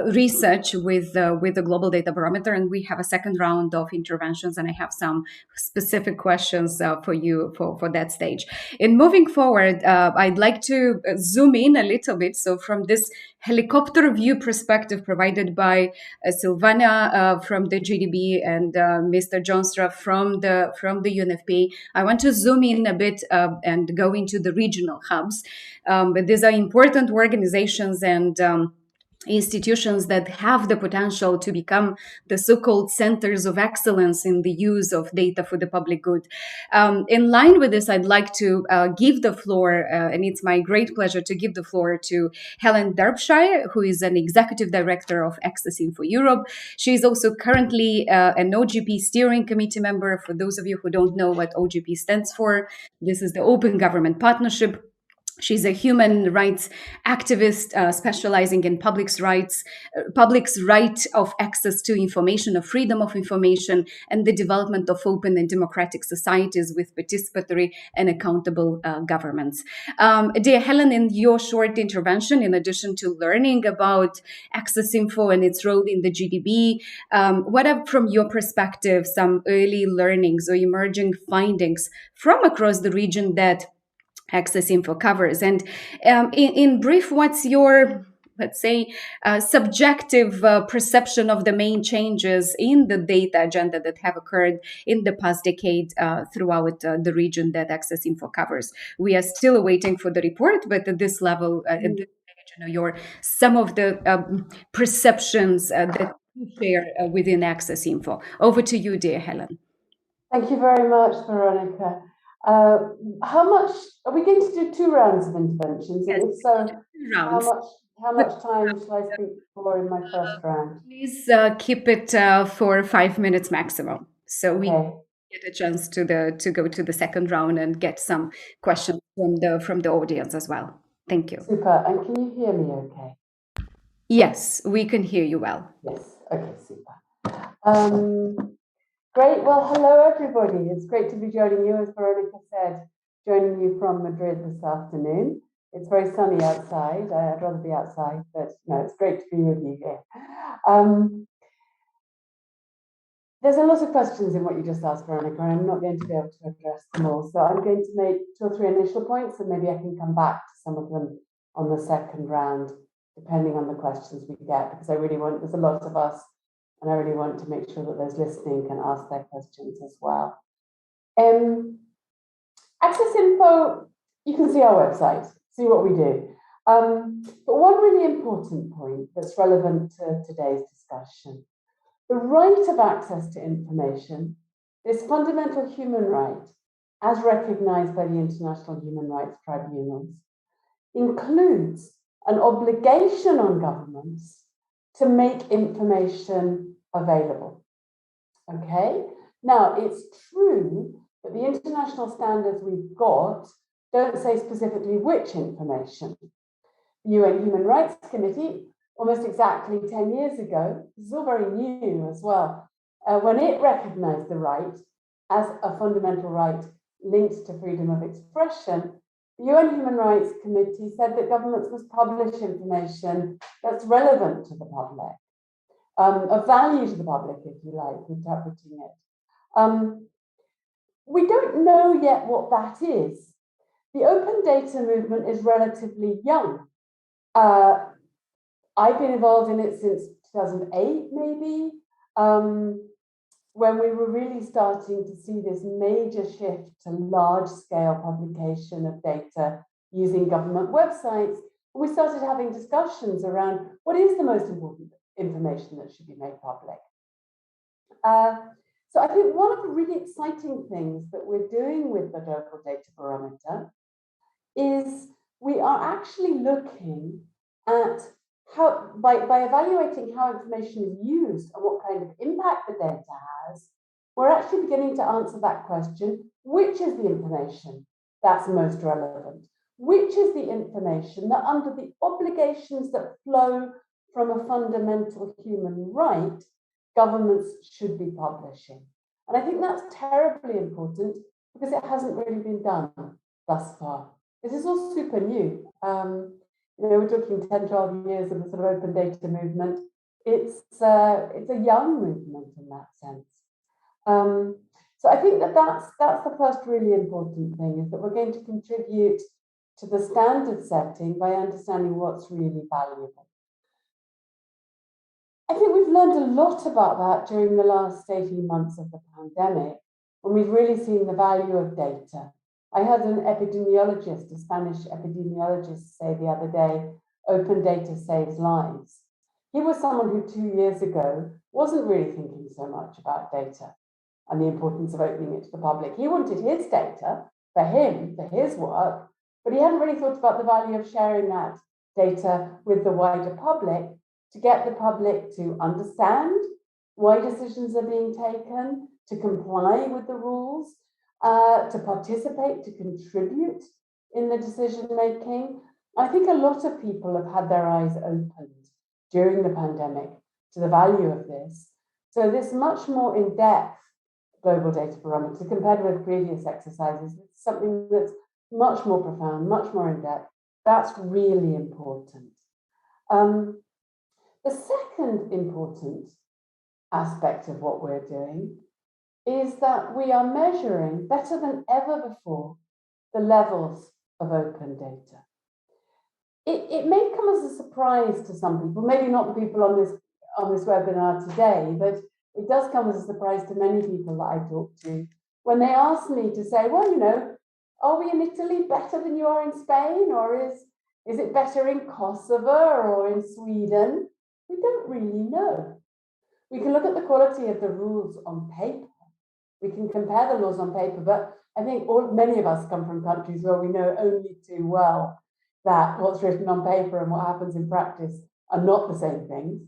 research with the Global Data Barometer. And we have a second round of interventions, and I have some specific questions for you for that stage. In moving forward, I'd like to zoom in a little bit. So from this helicopter view perspective provided by Silvana from the GDB and Mr. Johnstra from the UNFPA, I want to zoom in a bit and go into the regional hubs. But these are important organizations and institutions that have the potential to become the so-called centers of excellence in the use of data for the public good. In line with this, I'd like to give the floor, and it's my great pleasure to give the floor to Helen Derbyshire, who is an executive director of Access Info Europe. She is also currently an OGP steering committee member. For those of you who don't know what OGP stands for, this is the Open Government Partnership. She's a human rights activist specializing in public's right of access to information, of freedom of information, and the development of open and democratic societies with participatory and accountable governments. Dear Helen, in your short intervention, in addition to learning about Access Info and its role in the GDB, what are, from your perspective, some early learnings or emerging findings from across the region that Access Info covers? And in brief, what's your, let's say, subjective perception of the main changes in the data agenda that have occurred in the past decade throughout the region that Access Info covers? We are still waiting for the report, but at this level, at this stage, some of the perceptions that you share within Access Info. Over to you, dear Helen. Thank you very much, Veronica. How much are we going to do? 2 rounds of interventions? Yes, and if so, 2 rounds. How much time shall I speak for in my first round? Please keep it for 5 minutes maximum, so we get a chance to go to the second round and get some questions from the audience as well. Thank you. Super. And can you hear me okay? Yes, we can hear you well. Yes. Okay, super. Great. Well, hello, everybody. It's great to be joining you, as Veronica said, joining you from Madrid this afternoon. It's very sunny outside. I'd rather be outside, but no, it's great to be with you here. There's a lot of questions in what you just asked, Veronica, and I'm not going to be able to address them all. So I'm going to make 2 or 3 initial points, and maybe I can come back to some of them on the second round, depending on the questions we get, because I really want, there's a lot of us, and I really want to make sure that those listening can ask their questions as well. Access Info, you can see our website, see what we do. But one really important point that's relevant to today's discussion: the right of access to information, this fundamental human right, as recognized by the International Human Rights Tribunals, includes an obligation on governments to make information available. Okay? Now, it's true that the international standards we've got don't say specifically which information. The UN Human Rights Committee, almost exactly 10 years ago, this is all very new as well, when it recognized the right as a fundamental right linked to freedom of expression, the UN Human Rights Committee said that governments must publish information that's relevant to the public, of value to the public, if you like, interpreting it. We don't know yet what that is. The open data movement is relatively young. I've been involved in it since 2008, maybe, when we were really starting to see this major shift to large-scale publication of data using government websites. We started having discussions around what is the most important information that should be made public. So I think one of the really exciting things that we're doing with the Global Data Barometer is we are actually looking at how, by evaluating how information is used and what kind of impact the data has, we're actually beginning to answer that question: which is the information that's most relevant? Which is the information that, under the obligations that flow from a fundamental human right, governments should be publishing? And I think that's terribly important because it hasn't really been done thus far. This is all super new. We're talking 10, 12 years of the sort of open data movement. It's a young movement in that sense. So I think that's the first really important thing, is that we're going to contribute to the standard setting by understanding what's really valuable. I think we've learned a lot about that during the last 18 months of the pandemic, when we've really seen the value of data. I heard an epidemiologist, a Spanish epidemiologist, say the other day, open data saves lives. He was someone who 2 years ago wasn't really thinking so much about data and the importance of opening it to the public. He wanted his data for him, for his work, but he hadn't really thought about the value of sharing that data with the wider public, to get the public to understand why decisions are being taken, to comply with the rules, to participate, to contribute in the decision making. I think a lot of people have had their eyes opened during the pandemic to the value of this. So this much more in-depth Global Data Barometer, compared with previous exercises, it's something that's much more profound, much more in-depth. That's really important. The second important aspect of what we're doing is that we are measuring better than ever before the levels of open data. It may come as a surprise to some people, maybe not the people on this webinar today, but it does come as a surprise to many people that I talk to when they ask me to say, well, are we in Italy better than you are in Spain, or is it better in Kosovo or in Sweden? We don't really know. We can look at the quality of the rules on paper. We can compare the laws on paper, but I think many of us come from countries where we know only too well that what's written on paper and what happens in practice are not the same things.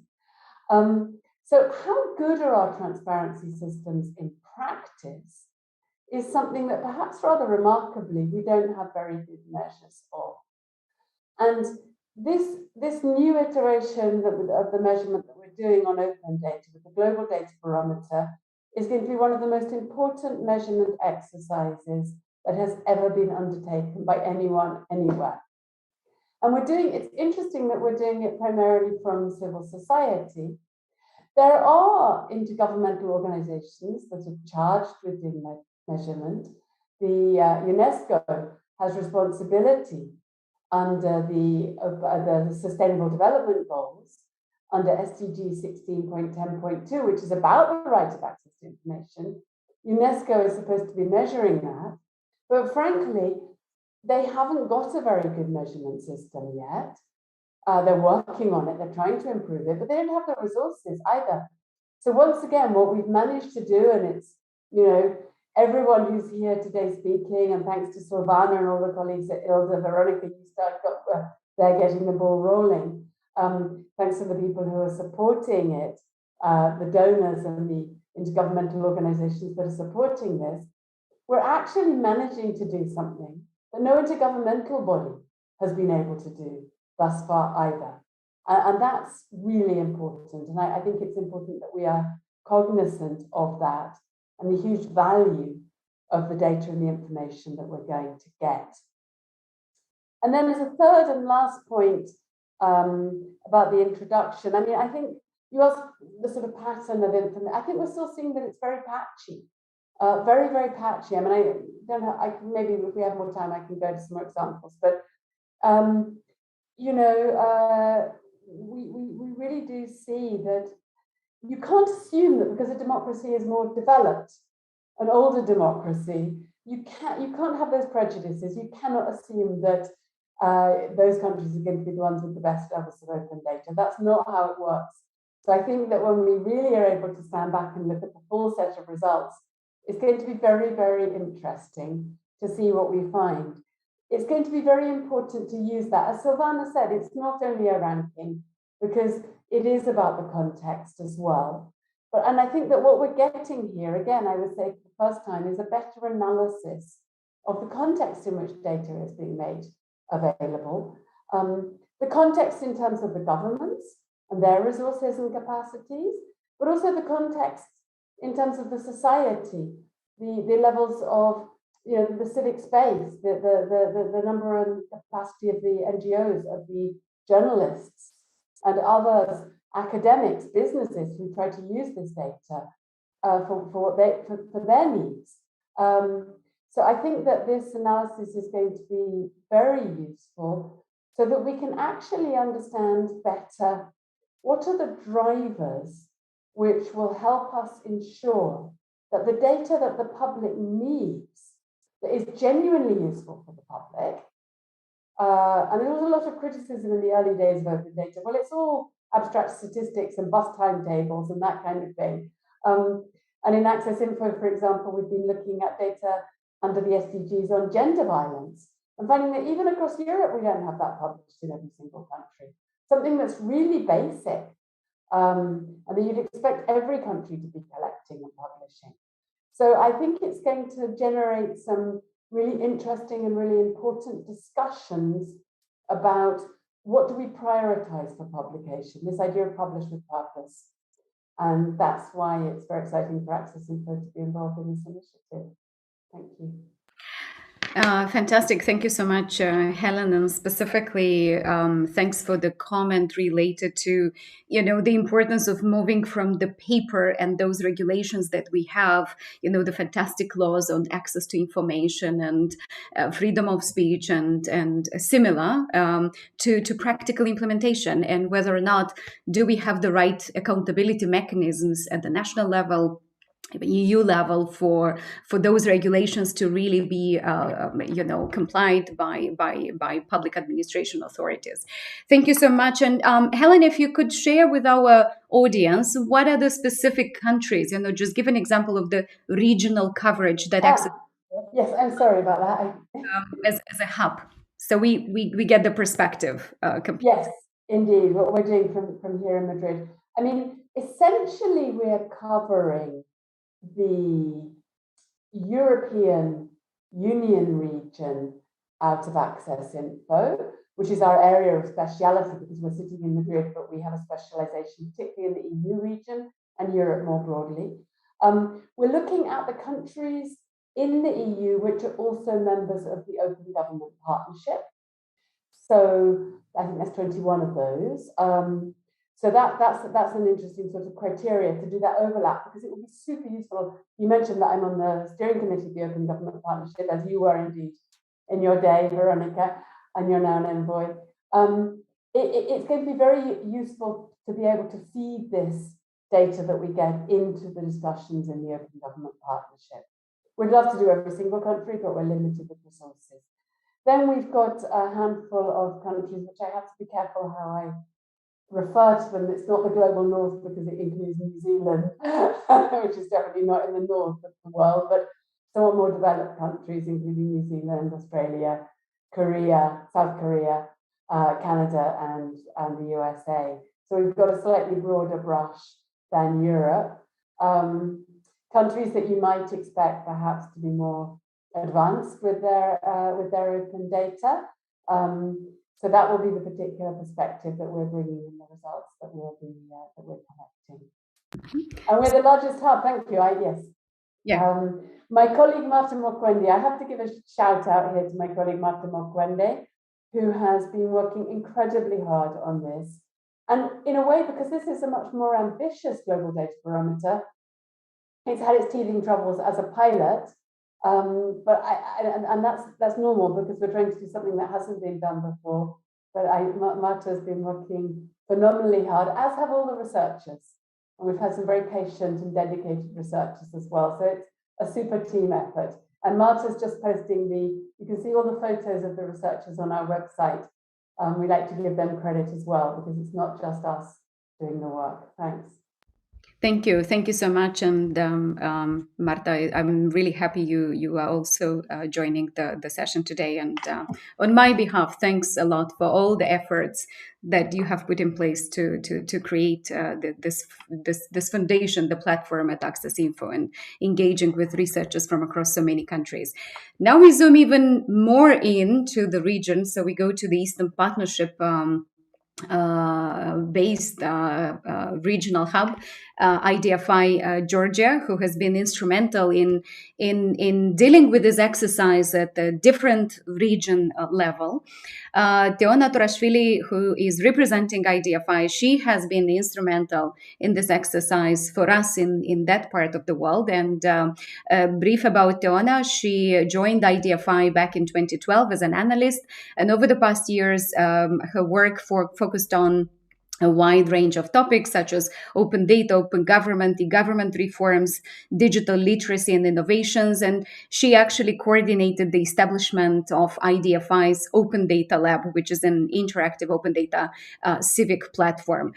So how good are our transparency systems in practice is something that perhaps rather remarkably we don't have very good measures of. And this new iteration of the measurement that we're doing on open data with the Global Data Barometer is going to be one of the most important measurement exercises that has ever been undertaken by anyone, anywhere. And it's interesting that we're doing it primarily from civil society. There are intergovernmental organizations that are charged with doing measurement. The UNESCO has responsibility under the Sustainable Development Goals, under SDG 16.10.2, which is about the right of access to information. UNESCO is supposed to be measuring that, but frankly, they haven't got a very good measurement system yet. They're working on it, they're trying to improve it, but they don't have the resources either. So once again, what we've managed to do, and it's, everyone who's here today speaking, and thanks to Silvana and all the colleagues at ILDA, Veronica, they're getting the ball rolling. Thanks to the people who are supporting it, the donors and the intergovernmental organizations that are supporting this, we're actually managing to do something that no intergovernmental body has been able to do thus far either. And that's really important. And I think it's important that we are cognizant of that and the huge value of the data and the information that we're going to get. And then as a third and last point about the introduction, I think you asked the sort of pattern of information. I think we're still seeing that it's very patchy, very, very patchy. I don't know, maybe if we have more time, I can go to some more examples, but we really do see that you can't assume that because a democracy is more developed, an older democracy, you can't have those prejudices. You cannot assume that those countries are going to be the ones with the best levels of open data. That's not how it works. So I think that when we really are able to stand back and look at the full set of results, it's going to be very, very interesting to see what we find. It's going to be very important to use that. As Silvana said, it's not only a ranking, because it is about the context as well. And I think that what we're getting here, again, I would say for the first time, is a better analysis of the context in which data is being made available. The context in terms of the governments and their resources and capacities, but also the context in terms of the society, the levels of the civic space, the number and capacity of the NGOs, of the journalists, and others, academics, businesses who try to use this data for their needs. So I think that this analysis is going to be very useful so that we can actually understand better what are the drivers which will help us ensure that the data that the public needs, that is genuinely useful for the public. And there was a lot of criticism in the early days of open data. Well, it's all abstract statistics and bus timetables and that kind of thing. And in Access Info, for example, we've been looking at data under the SDGs on gender violence and finding that even across Europe, we don't have that published in every single country. Something that's really basic, and that you'd expect every country to be collecting and publishing. So I think it's going to generate some really interesting and really important discussions about what do we prioritize for publication, this idea of publish with purpose. And that's why it's very exciting for Access Info to be involved in this initiative. Thank you. Fantastic. Thank you so much, Helen, and specifically, thanks for the comment related to, the importance of moving from the paper and those regulations that we have, the fantastic laws on access to information and freedom of speech and similar, to practical implementation, and whether or not do we have the right accountability mechanisms at the national level, EU level for those regulations to really be complied by public administration authorities. Thank you so much. And Helen, if you could share with our audience, what are the specific countries, just give an example of the regional coverage that yes, I'm sorry about that. As a hub, so we get the perspective. Yes, indeed, what we're doing from here in Madrid. I mean, essentially we're covering the European Union region out of Access Info, which is our area of speciality because we're sitting in Madrid, but we have a specialization particularly in the EU region and Europe more broadly. We're looking at the countries in the EU which are also members of the Open Government Partnership. So I think there's 21 of those. So that's an interesting sort of criteria to do that overlap, because it would be super useful. You mentioned that I'm on the steering committee of the Open Government Partnership, as you were indeed in your day, Veronica, and you're now an envoy. It's going to be very useful to be able to feed this data that we get into the discussions in the Open Government Partnership. We'd love to do every single country, but we're limited with resources. Then we've got a handful of countries, which I have to be careful how I refer to them. It's not the global north because it includes New Zealand, which is definitely not in the north of the world, but somewhat more developed countries, including New Zealand, Australia, Korea, South Korea, Canada, and the USA. So we've got a slightly broader brush than Europe. Countries that you might expect perhaps to be more advanced with their open data. So that will be the particular perspective that we're bringing in the results that we're collecting. And we're the largest hub. Thank you. Yes. Yeah. My colleague Marta Mokwende, I have to give a shout out here to my colleague Marta Mokwende, who has been working incredibly hard on this. And in a way, because this is a much more ambitious global data barometer, it's had its teething troubles as a pilot. But that's normal because we're trying to do something that hasn't been done before. But Marta has been working phenomenally hard, as have all the researchers. And we've had some very patient and dedicated researchers as well. So it's a super team effort. And Marta's just posting you can see all the photos of the researchers on our website. We like to give them credit as well, because it's not just us doing the work. Thanks. Thank you so much, and Marta, I'm really happy you are also joining the session today. And on my behalf, thanks a lot for all the efforts that you have put in place to create this foundation, the platform at Access Info, and engaging with researchers from across so many countries. Now we zoom even more into the region, so we go to the Eastern Partnership based regional hub, IDFI Georgia, who has been instrumental in dealing with this exercise at the different region level. Teona Torashvili, who is representing IDFI, she has been instrumental in this exercise for us in that part of the world. And brief about Teona, she joined IDFI back in 2012 as an analyst, and over the past years, her work focused on a wide range of topics such as open data, open government, e-government reforms, digital literacy and innovations. And she actually coordinated the establishment of IDFI's Open Data Lab, which is an interactive open data civic platform.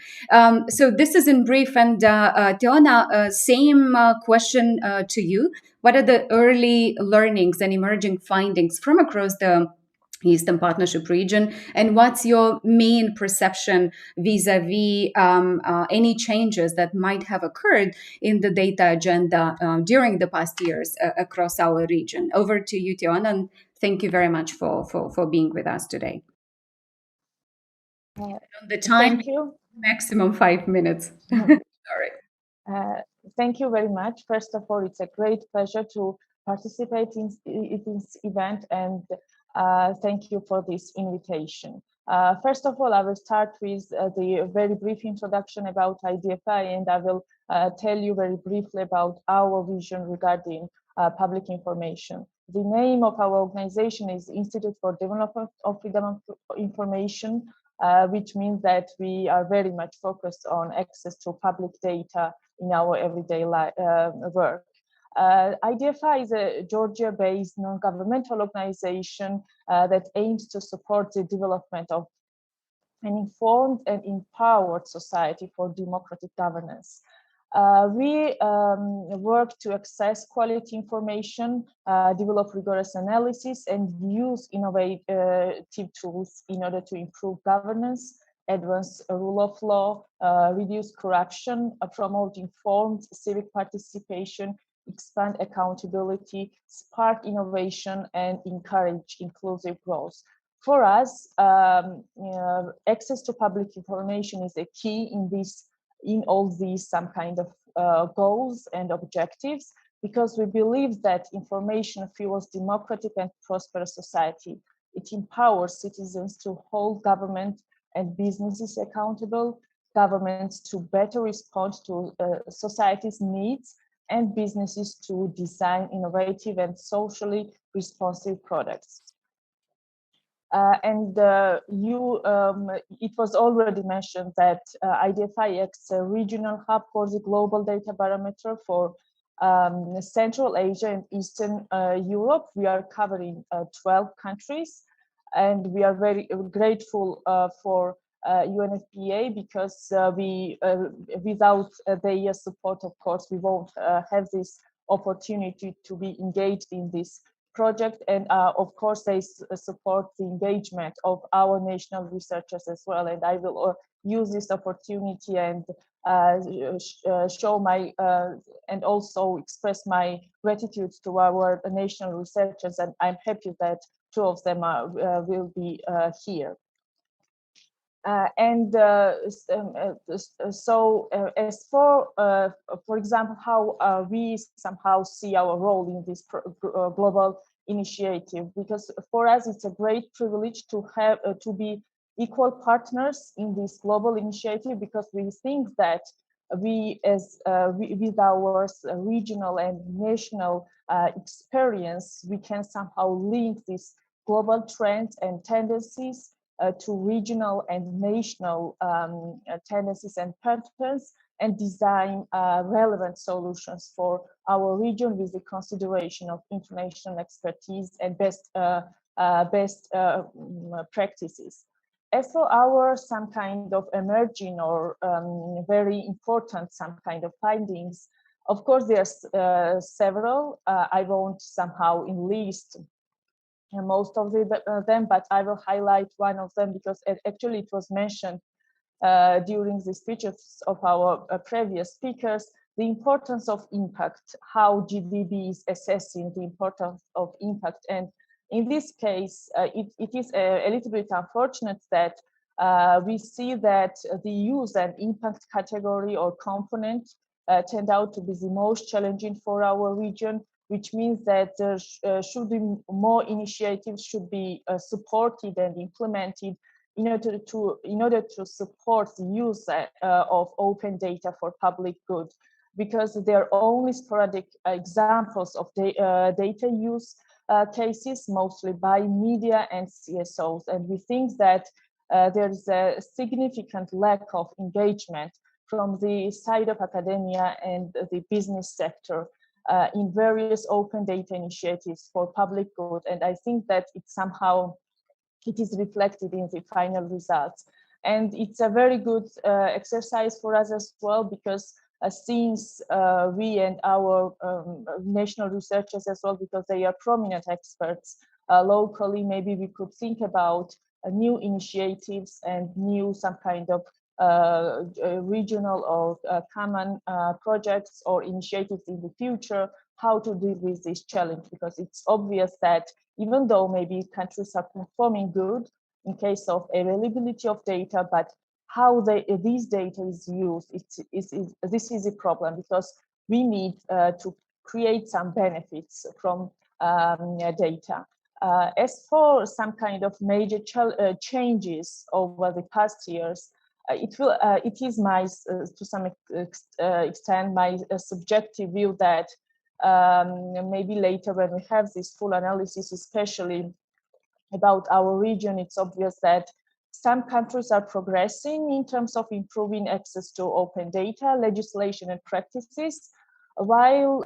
So this is in brief. And Teona, same question to you. What are the early learnings and emerging findings from across the Eastern Partnership region, and what's your main perception vis-a-vis any changes that might have occurred in the data agenda during the past years across our region? Over to you, Teona, and thank you very much for being with us today. The time, thank you. Maximum 5 minutes. Sorry. Thank you very much. First of all, it's a great pleasure to participate in this event, and thank you for this invitation. First of all, I will start with the very brief introduction about IDFI, and I will tell you very briefly about our vision regarding public information. The name of our organization is Institute for Development of Freedom of Information, which means that we are very much focused on access to public data in our everyday work. IDFI is a Georgia-based non-governmental organization that aims to support the development of an informed and empowered society for democratic governance. We work to access quality information, develop rigorous analysis, and use innovative tools in order to improve governance, advance rule of law, reduce corruption, promote informed civic participation, expand accountability, spark innovation, and encourage inclusive growth. For us, access to public information is a key in all these some kind of goals and objectives, because we believe that information fuels democratic and prosperous society. It empowers citizens to hold government and businesses accountable, governments to better respond to society's needs, and businesses to design innovative and socially responsive products. It was already mentioned that IDFI acts a regional hub for the Global Data Barometer for Central Asia and Eastern Europe. We are covering 12 countries, and we are very grateful for UNFPA, because without their support, of course, we won't have this opportunity to be engaged in this project. And of course, they support the engagement of our national researchers as well. And I will use this opportunity and show my and also express my gratitude to our national researchers. And I'm happy that two of them will be here. So as for example, how we somehow see our role in this global initiative, because for us it's a great privilege to have to be equal partners in this global initiative, because we think that we with our regional and national experience, we can somehow link these global trends and tendencies to regional and national tendencies and patterns, and design relevant solutions for our region with the consideration of international expertise and best practices. As for our some kind of emerging or very important some kind of findings, of course there's several. I won't somehow enlist most of them, but I will highlight one of them, because actually it was mentioned during the speeches of our previous speakers, the importance of impact, how GDB is assessing the importance of impact. And in this case, it is a little bit unfortunate that we see that the use and impact category or component turned out to be the most challenging for our region, which means that there should be more initiatives should be supported and implemented in order to support the use of open data for public good, because there are only sporadic examples of data use cases, mostly by media and CSOs. And we think that there's a significant lack of engagement from the side of academia and the business sector in various open data initiatives for public good. And I think that it is reflected in the final results. And it's a very good exercise for us as well, because since we and our national researchers as well, because they are prominent experts locally, maybe we could think about new initiatives and some kind of regional or common projects or initiatives in the future, how to deal with this challenge, because it's obvious that even though maybe countries are performing good in case of availability of data, but how these data is used, this is a problem, because we need to create some benefits from data. As for some kind of major changes over the past years, it is my, to some extent, my subjective view that maybe later when we have this full analysis, especially about our region, it's obvious that some countries are progressing in terms of improving access to open data, legislation and practices, while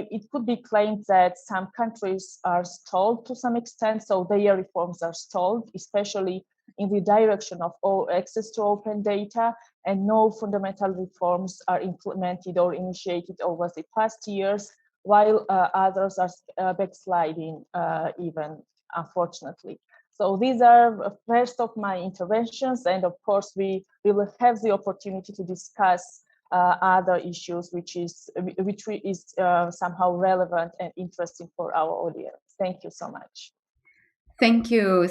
it could be claimed that some countries are stalled to some extent, so their reforms are stalled, especially in the direction of access to open data, and no fundamental reforms are implemented or initiated over the past years, while others are backsliding even, unfortunately. So these are first of my interventions, and of course we will have the opportunity to discuss other issues which is somehow relevant and interesting for our audience. Thank you so much. Thank you,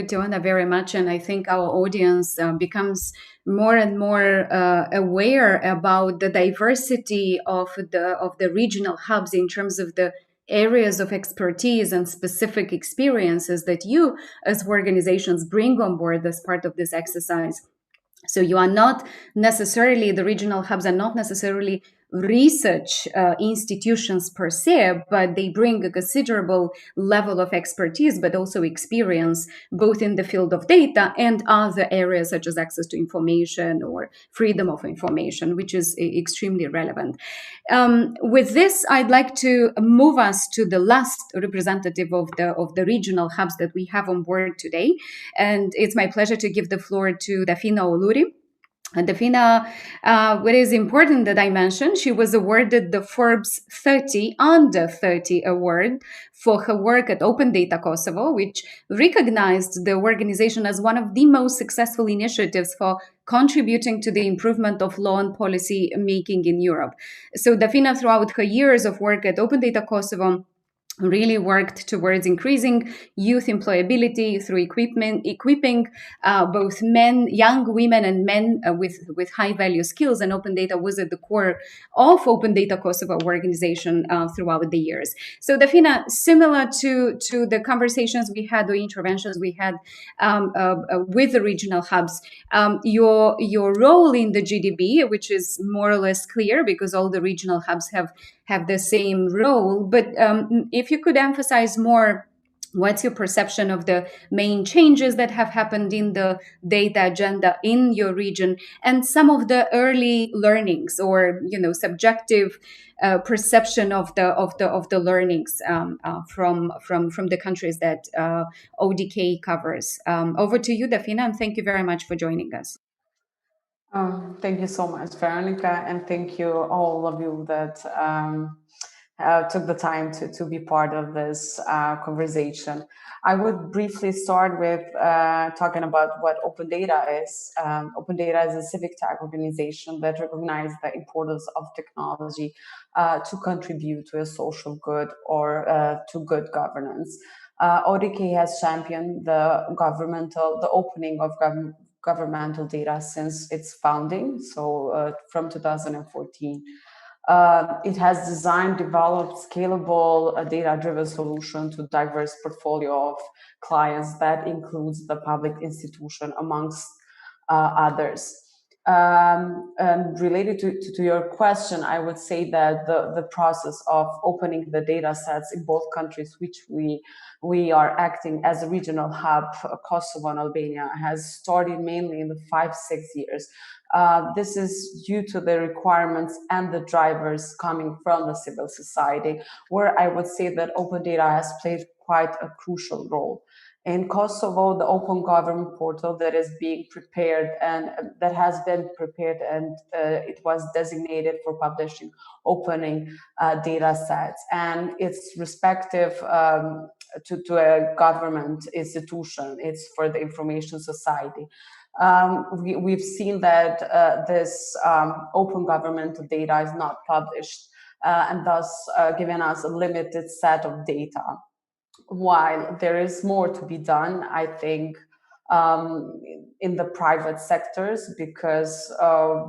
Joanna, very much. And I think our audience becomes more and more aware about the diversity of the regional hubs in terms of the areas of expertise and specific experiences that you as organizations bring on board as part of this exercise. So you are not necessarily, the regional hubs are not necessarily research institutions per se, but they bring a considerable level of expertise, but also experience, both in the field of data and other areas such as access to information or freedom of information, which is extremely relevant. With this, I'd like to move us to the last representative of the regional hubs that we have on board today. And it's my pleasure to give the floor to Dafina Oluri. And Dafina, what is important that I mentioned, she was awarded the Forbes 30 Under 30 award for her work at Open Data Kosovo, which recognized the organization as one of the most successful initiatives for contributing to the improvement of law and policy making in Europe. So Dafina, throughout her years of work at Open Data Kosovo, really worked towards increasing youth employability through equipping both young women and men with high value skills. And open data was at the core of Open Data Kosovo organization throughout the years. So Dafina, similar to the conversations we had or interventions we had with the regional hubs, your role in the GDB, which is more or less clear because all the regional hubs have the same role, but if you could emphasize more, what's your perception of the main changes that have happened in the data agenda in your region, and some of the early learnings or subjective perception of the learnings from the countries that ODK covers. Over to you, Dafina, and thank you very much for joining us. Thank you so much, Veronica, and thank you all of you that took the time to be part of this conversation. I would briefly start with talking about what Open Data is. Open Data is a civic tech organization that recognizes the importance of technology to contribute to a social good or to good governance. ODK has championed the opening of governmental data since its founding, so from 2014. It has designed, developed scalable, data-driven solution to diverse portfolio of clients that includes the public institution amongst others. And related to your question, I would say that the process of opening the data sets in both countries, which we are acting as a regional hub, Kosovo and Albania, has started mainly in the 5-6 years. This is due to the requirements and the drivers coming from the civil society, where I would say that open data has played quite a crucial role. In Kosovo, the open government portal that is being prepared and that has been prepared and it was designated for publishing opening data sets and its respective to a government institution. It's for the information society. We've seen that this open governmental data is not published and thus giving us a limited set of data. While there is more to be done, I think, in the private sectors, because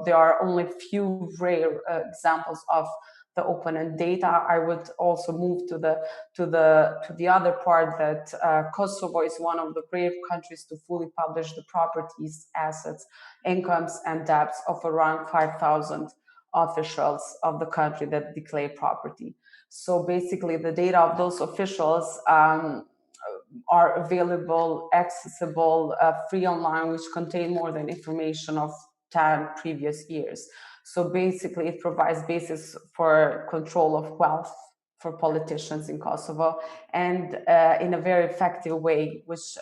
there are only few rare examples of the open data. I would also move to the other part that Kosovo is one of the brave countries to fully publish the properties, assets, incomes, and debts of around 5,000 officials of the country that declare property. So basically, the data of those officials are available, accessible, free online, which contain more than information of 10 previous years. So basically, it provides basis for control of wealth for politicians in Kosovo, and in a very effective way, which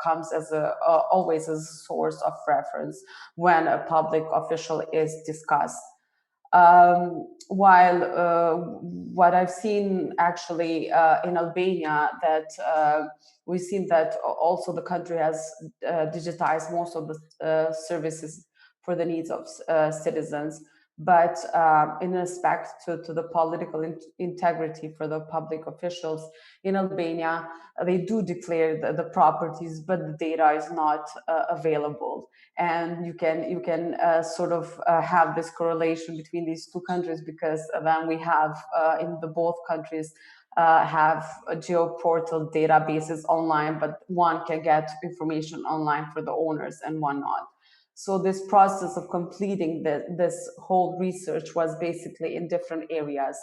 comes as always as a source of reference when a public official is discussed. While what I've seen actually in Albania, that we've seen that also the country has digitized most of the services for the needs of citizens, but in respect to the political integrity for the public officials in Albania, they do declare the properties, but the data is not available. And you can sort of have this correlation between these two countries, because then we have in the both countries have geoportal databases online, but one can get information online for the owners and one not. So this process of completing this whole research was basically in different areas.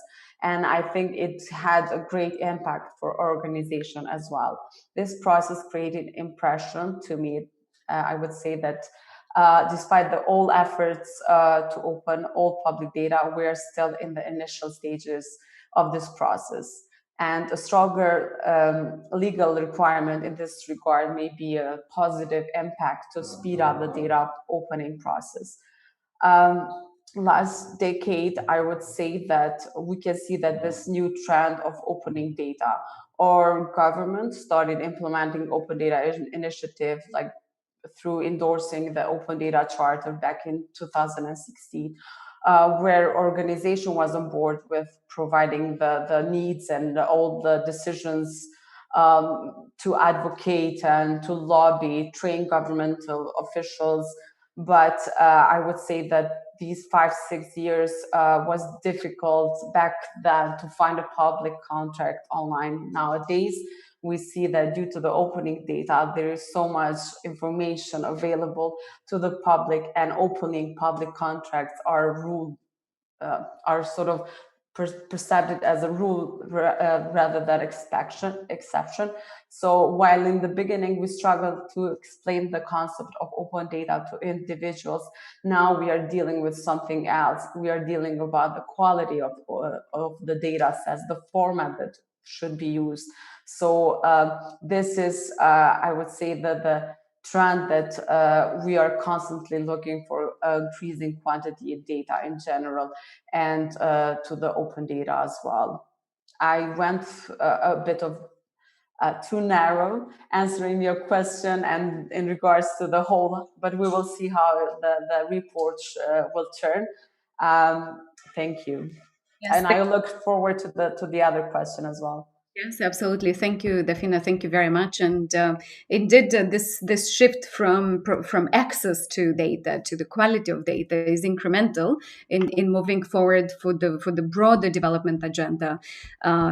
And I think it had a great impact for our organization as well. This process created impression to me. I would say that despite all efforts to open all public data, we're still in the initial stages of this process. And a stronger legal requirement in this regard may be a positive impact to speed up the data opening process. Last decade, I would say that we can see that this new trend of opening data, or government started implementing open data initiative, like through endorsing the Open Data Charter back in 2016, where organization was on board with providing the needs and all the decisions to advocate and to lobby, train governmental officials. But I would say that these 5-6 years was difficult back then to find a public contract online. Nowadays, we see that due to the opening data, there is so much information available to the public, and opening public contracts are ruled, are sort of perceived as a rule rather than exception. So while in the beginning we struggled to explain the concept of open data to individuals, now we are dealing with something else. We are dealing about the quality of the data sets, the format that should be used. So this is, I would say, that the trend that we are constantly looking for increasing quantity of data in general, and to the open data as well. I went a bit of too narrow answering your question and in regards to the whole, but we will see how the report will turn. Thank you. Yes, and I look forward to the other question as well. Yes, absolutely. Thank you, Defina. Thank you very much. And indeed, this shift from access to data to the quality of data is incremental in moving forward for the broader development agenda.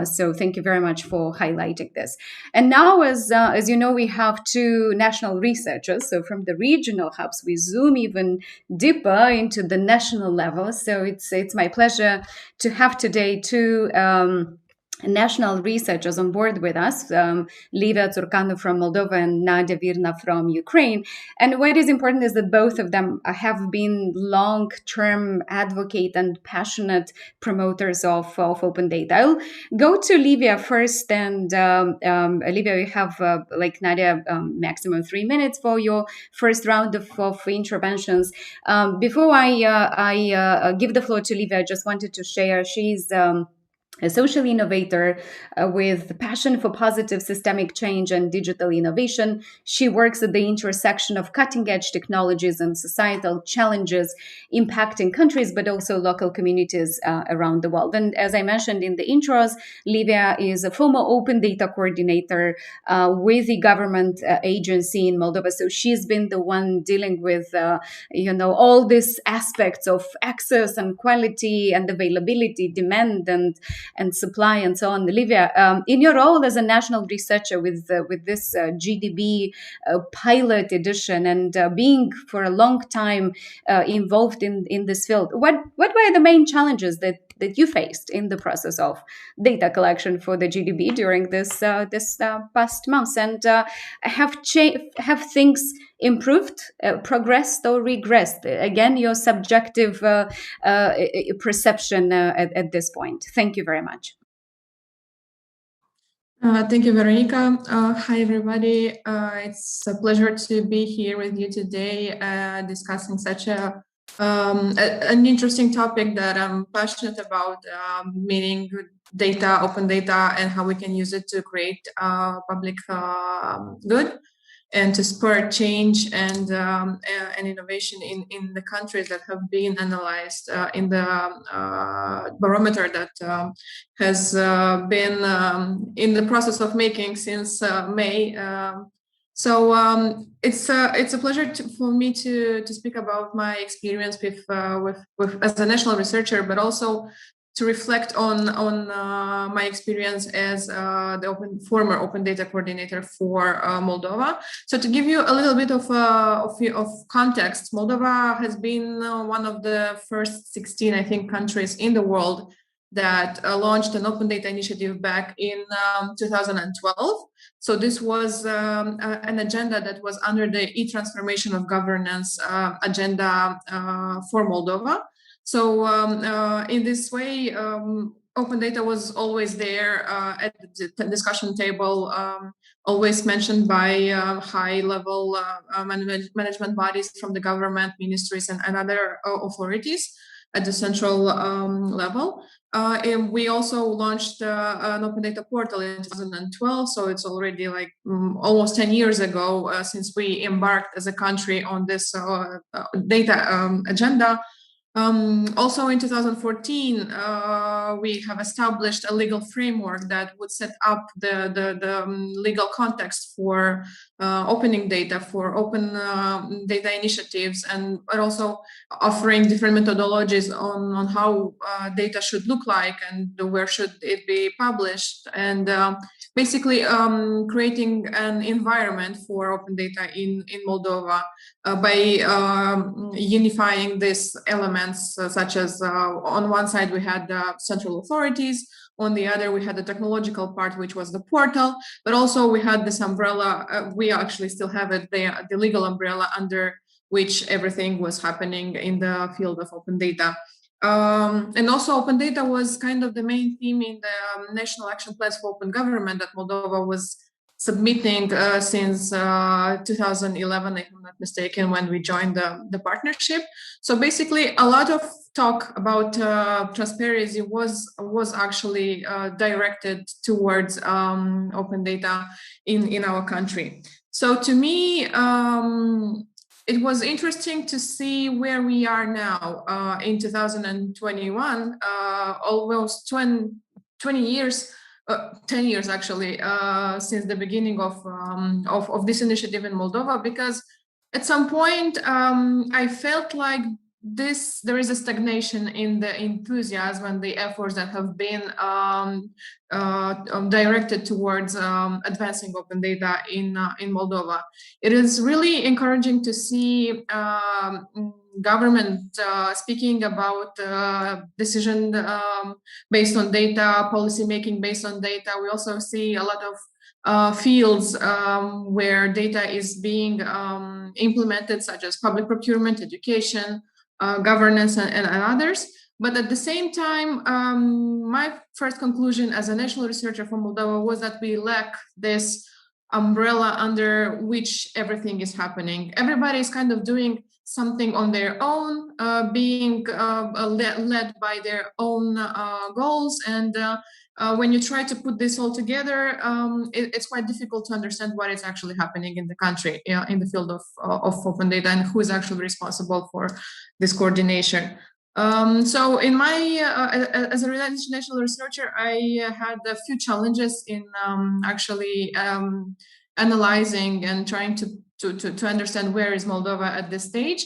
So thank you very much for highlighting this. And now, as you know, we have two national researchers. So from the regional hubs, we zoom even deeper into the national level. So it's my pleasure to have today two. National researchers on board with us, Livia Turkanu from Moldova and Nadia Virna from Ukraine. And what is important is that both of them have been long-term advocate and passionate promoters of open data. I'll go to Livia first, and Livia, you have, like Nadia, maximum 3 minutes for your first round of interventions. Before I give the floor to Livia, I just wanted to share she's a social innovator with passion for positive systemic change and digital innovation. She works at the intersection of cutting-edge technologies and societal challenges impacting countries, but also local communities around the world. And as I mentioned in the intros, Livia is a former open data coordinator with the government agency in Moldova. So she's been the one dealing with, all these aspects of access and quality and availability, demand and supply and so on. Livia, in your role as a national researcher with this GDB pilot edition and being for a long time involved in this field, what were the main challenges that you faced in the process of data collection for the GDB during this past months, and have things improved, progressed, or regressed? Again, your subjective perception at this point. Thank you very much. Thank you, Veronica. Hi, everybody. It's a pleasure to be here with you today, discussing such an interesting topic that I'm passionate about, meaning data, open data, and how we can use it to create public good and to spur change and innovation in the countries that have been analyzed in the barometer that has been in the process of making since May. So it's a pleasure for me to speak about my experience with as a national researcher, but also to reflect on my experience as the former open data coordinator for Moldova. So to give you a little bit of context, Moldova has been one of the first 16, I think, countries in the world that launched an open data initiative back in 2012. So this was an agenda that was under the e-transformation of governance agenda for Moldova. So in this way, open data was always there at the discussion table, always mentioned by high-level management bodies from the government, ministries, and other authorities at the central level. And we also launched an open data portal in 2012, so it's already like almost 10 years ago since we embarked as a country on this data agenda. Also in 2014, we have established a legal framework that would set up the legal context for opening data, for open data initiatives, and also offering different methodologies on how data should look like and where should it be published, and basically creating an environment for open data in Moldova by unifying these elements, such as on one side we had central authorities, on the other we had the technological part, which was the portal, but also we had this umbrella, we actually still have it, the legal umbrella under which everything was happening in the field of open data. And also open data was kind of the main theme in the National Action Plans for Open Government that Moldova was submitting since 2011, if I'm not mistaken, when we joined the partnership. So basically a lot of talk about transparency was actually directed towards open data in our country. So to me, it was interesting to see where we are now in 2021, almost 20 years 10 years actually, since the beginning of this initiative in Moldova, because at some point I felt like there is a stagnation in the enthusiasm and the efforts that have been directed towards advancing open data in Moldova. It is really encouraging to see government speaking about decision based on data, policy making based on data. We also see a lot of fields where data is being implemented, such as public procurement, education, governance, and others. But at the same time, my first conclusion as a national researcher from Moldova was that we lack this umbrella under which everything is happening. Everybody is kind of doing something on their own, being led by their own goals. And when you try to put this all together, it's quite difficult to understand what is actually happening in the country, in the field of open data, and who is actually responsible for this coordination. So in my, as a national researcher, I had a few challenges in actually analyzing and trying to understand where is Moldova at this stage.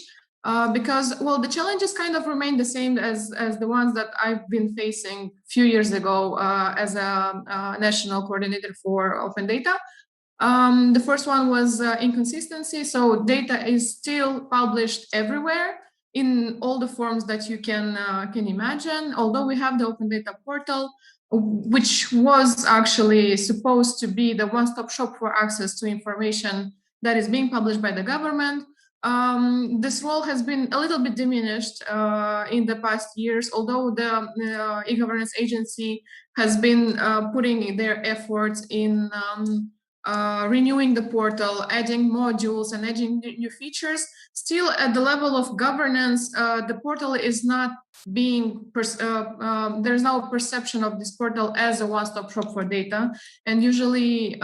Because, well, the challenges kind of remain the same as the ones that I've been facing a few years ago as a national coordinator for open data. The first one was inconsistency. So data is still published everywhere in all the forms that you can imagine. Although we have the open data portal, which was actually supposed to be the one-stop shop for access to information that is being published by the government, this role has been a little bit diminished in the past years, although the e-governance agency has been putting their efforts in renewing the portal, adding modules and adding new features. Still at the level of governance, the portal is not being, there's no perception of this portal as a one-stop shop for data. And usually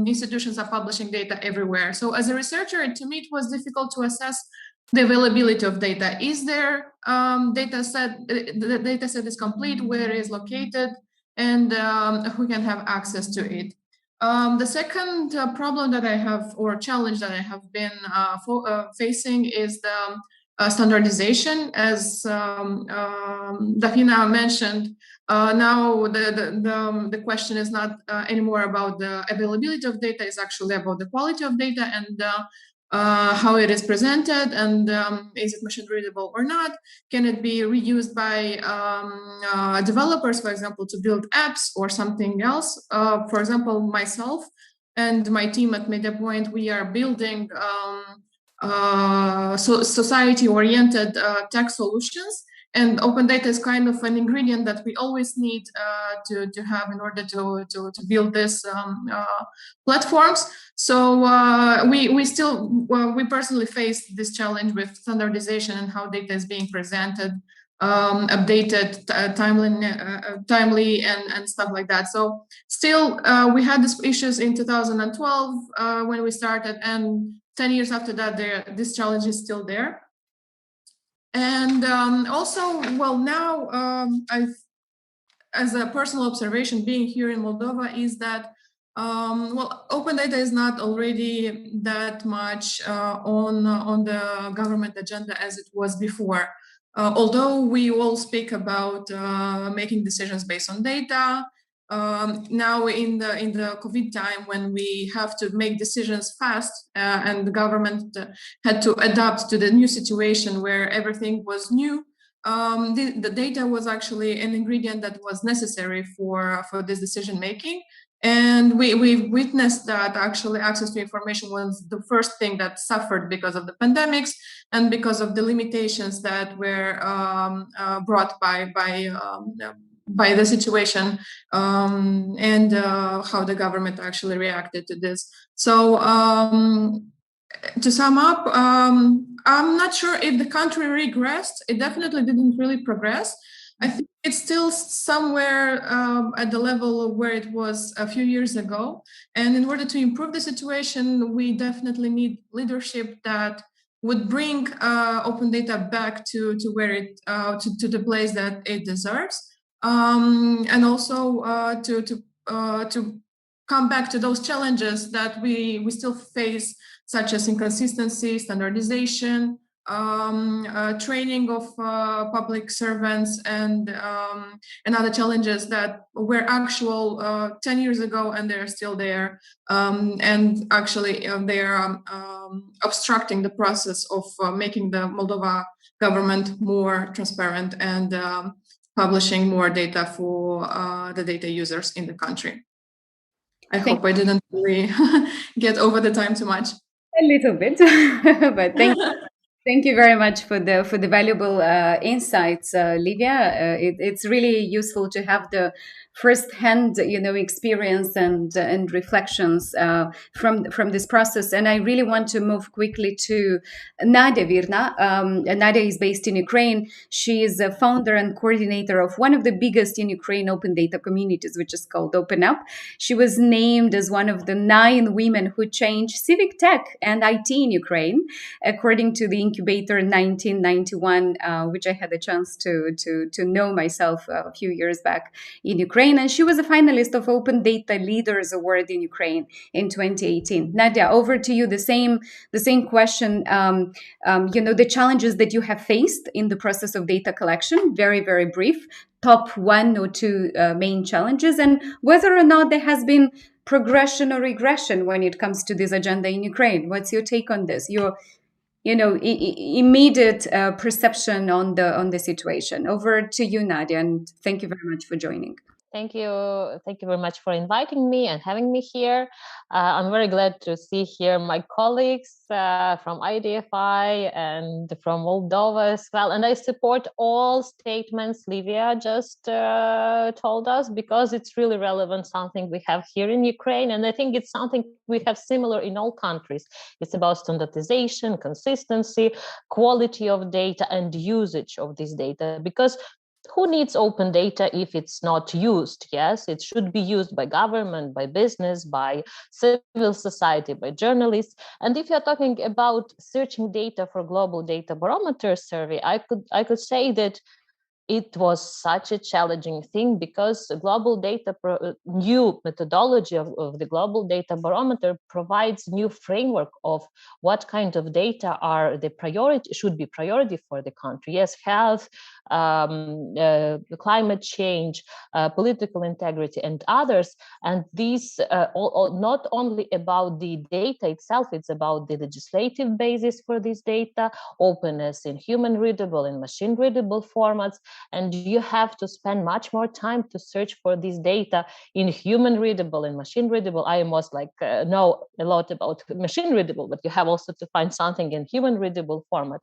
institutions are publishing data everywhere. So as a researcher, to me, it was difficult to assess the availability of data. Is there data set, the data set is complete, where it is located, and who can have access to it? The second problem that I have, or challenge that I have been facing, is the standardization. As Dafina mentioned, now the question is not anymore about the availability of data, it's actually about the quality of data and how it is presented, and is it machine readable or not? Can it be reused by developers, for example, to build apps or something else? For example, myself and my team at MediaPoint, we are building society-oriented tech solutions. And open data is kind of an ingredient that we always need to have in order to build these platforms. So we personally face this challenge with standardization and how data is being presented, updated, timely, and stuff like that. So still, we had these issues in 2012 when we started, and 10 years after that, this challenge is still there. And also, well, now as a personal observation, being here in Moldova, is that well, open data is not already that much on the government agenda as it was before. Although we all speak about making decisions based on data, now in the COVID time, when we have to make decisions fast and the government had to adapt to the new situation where everything was new, the data was actually an ingredient that was necessary for this decision making. And we've witnessed that actually access to information was the first thing that suffered because of the pandemics and because of the limitations that were brought by the situation and how the government actually reacted to this. So to sum up, I'm not sure if the country regressed. It definitely didn't really progress. I think it's still somewhere at the level where it was a few years ago. And in order to improve the situation, we definitely need leadership that would bring open data back to where it to the place that it deserves, and also to to come back to those challenges that we still face, such as inconsistency, standardization, training of public servants, and other challenges that were actual 10 years ago, and they're still there. And actually, they are obstructing the process of making the Moldova government more transparent and publishing more data for the data users in the country. I hope I didn't really get over the time too much. A little bit, but thank you very much for the valuable insights, Livia. It's really useful to have the first-hand, experience and reflections from this process. And I really want to move quickly to Nadia Virna. Nadia is based in Ukraine. She is a founder and coordinator of one of the biggest in Ukraine open data communities, which is called Open Up. She was named as one of the 9 women who changed civic tech and IT in Ukraine, according to the Incubator 1991, which I had a chance to know myself a few years back in Ukraine. And she was a finalist of Open Data Leaders Award in Ukraine in 2018. Nadia, over to you. The same question. The challenges that you have faced in the process of data collection. Very, very brief. Top 1 or 2 main challenges, and whether or not there has been progression or regression when it comes to this agenda in Ukraine. What's your take on this? Your immediate perception on the situation. Over to you, Nadia, and thank you very much for joining. Thank you. Thank you very much for inviting me and having me here. I'm very glad to see here my colleagues from IDFI and from Moldova as well. And I support all statements Livia just told us, because it's really relevant, something we have here in Ukraine. And I think it's something we have similar in all countries. It's about standardization, consistency, quality of data, and usage of this data. Because who needs open data if it's not used? Yes, it should be used by government, by business, by civil society, by journalists. And if you're talking about searching data for Global Data Barometer survey, I could say that it was such a challenging thing, because new methodology of the Global Data Barometer provides new framework of what kind of data are the priority, should be priority for the country. Yes, health, climate change, political integrity, and others. And these not only about the data itself, it's about the legislative basis for this data, openness in human readable and machine readable formats. And you have to spend much more time to search for this data in human readable and machine readable. I almost know a lot about machine readable, but you have also to find something in human readable format.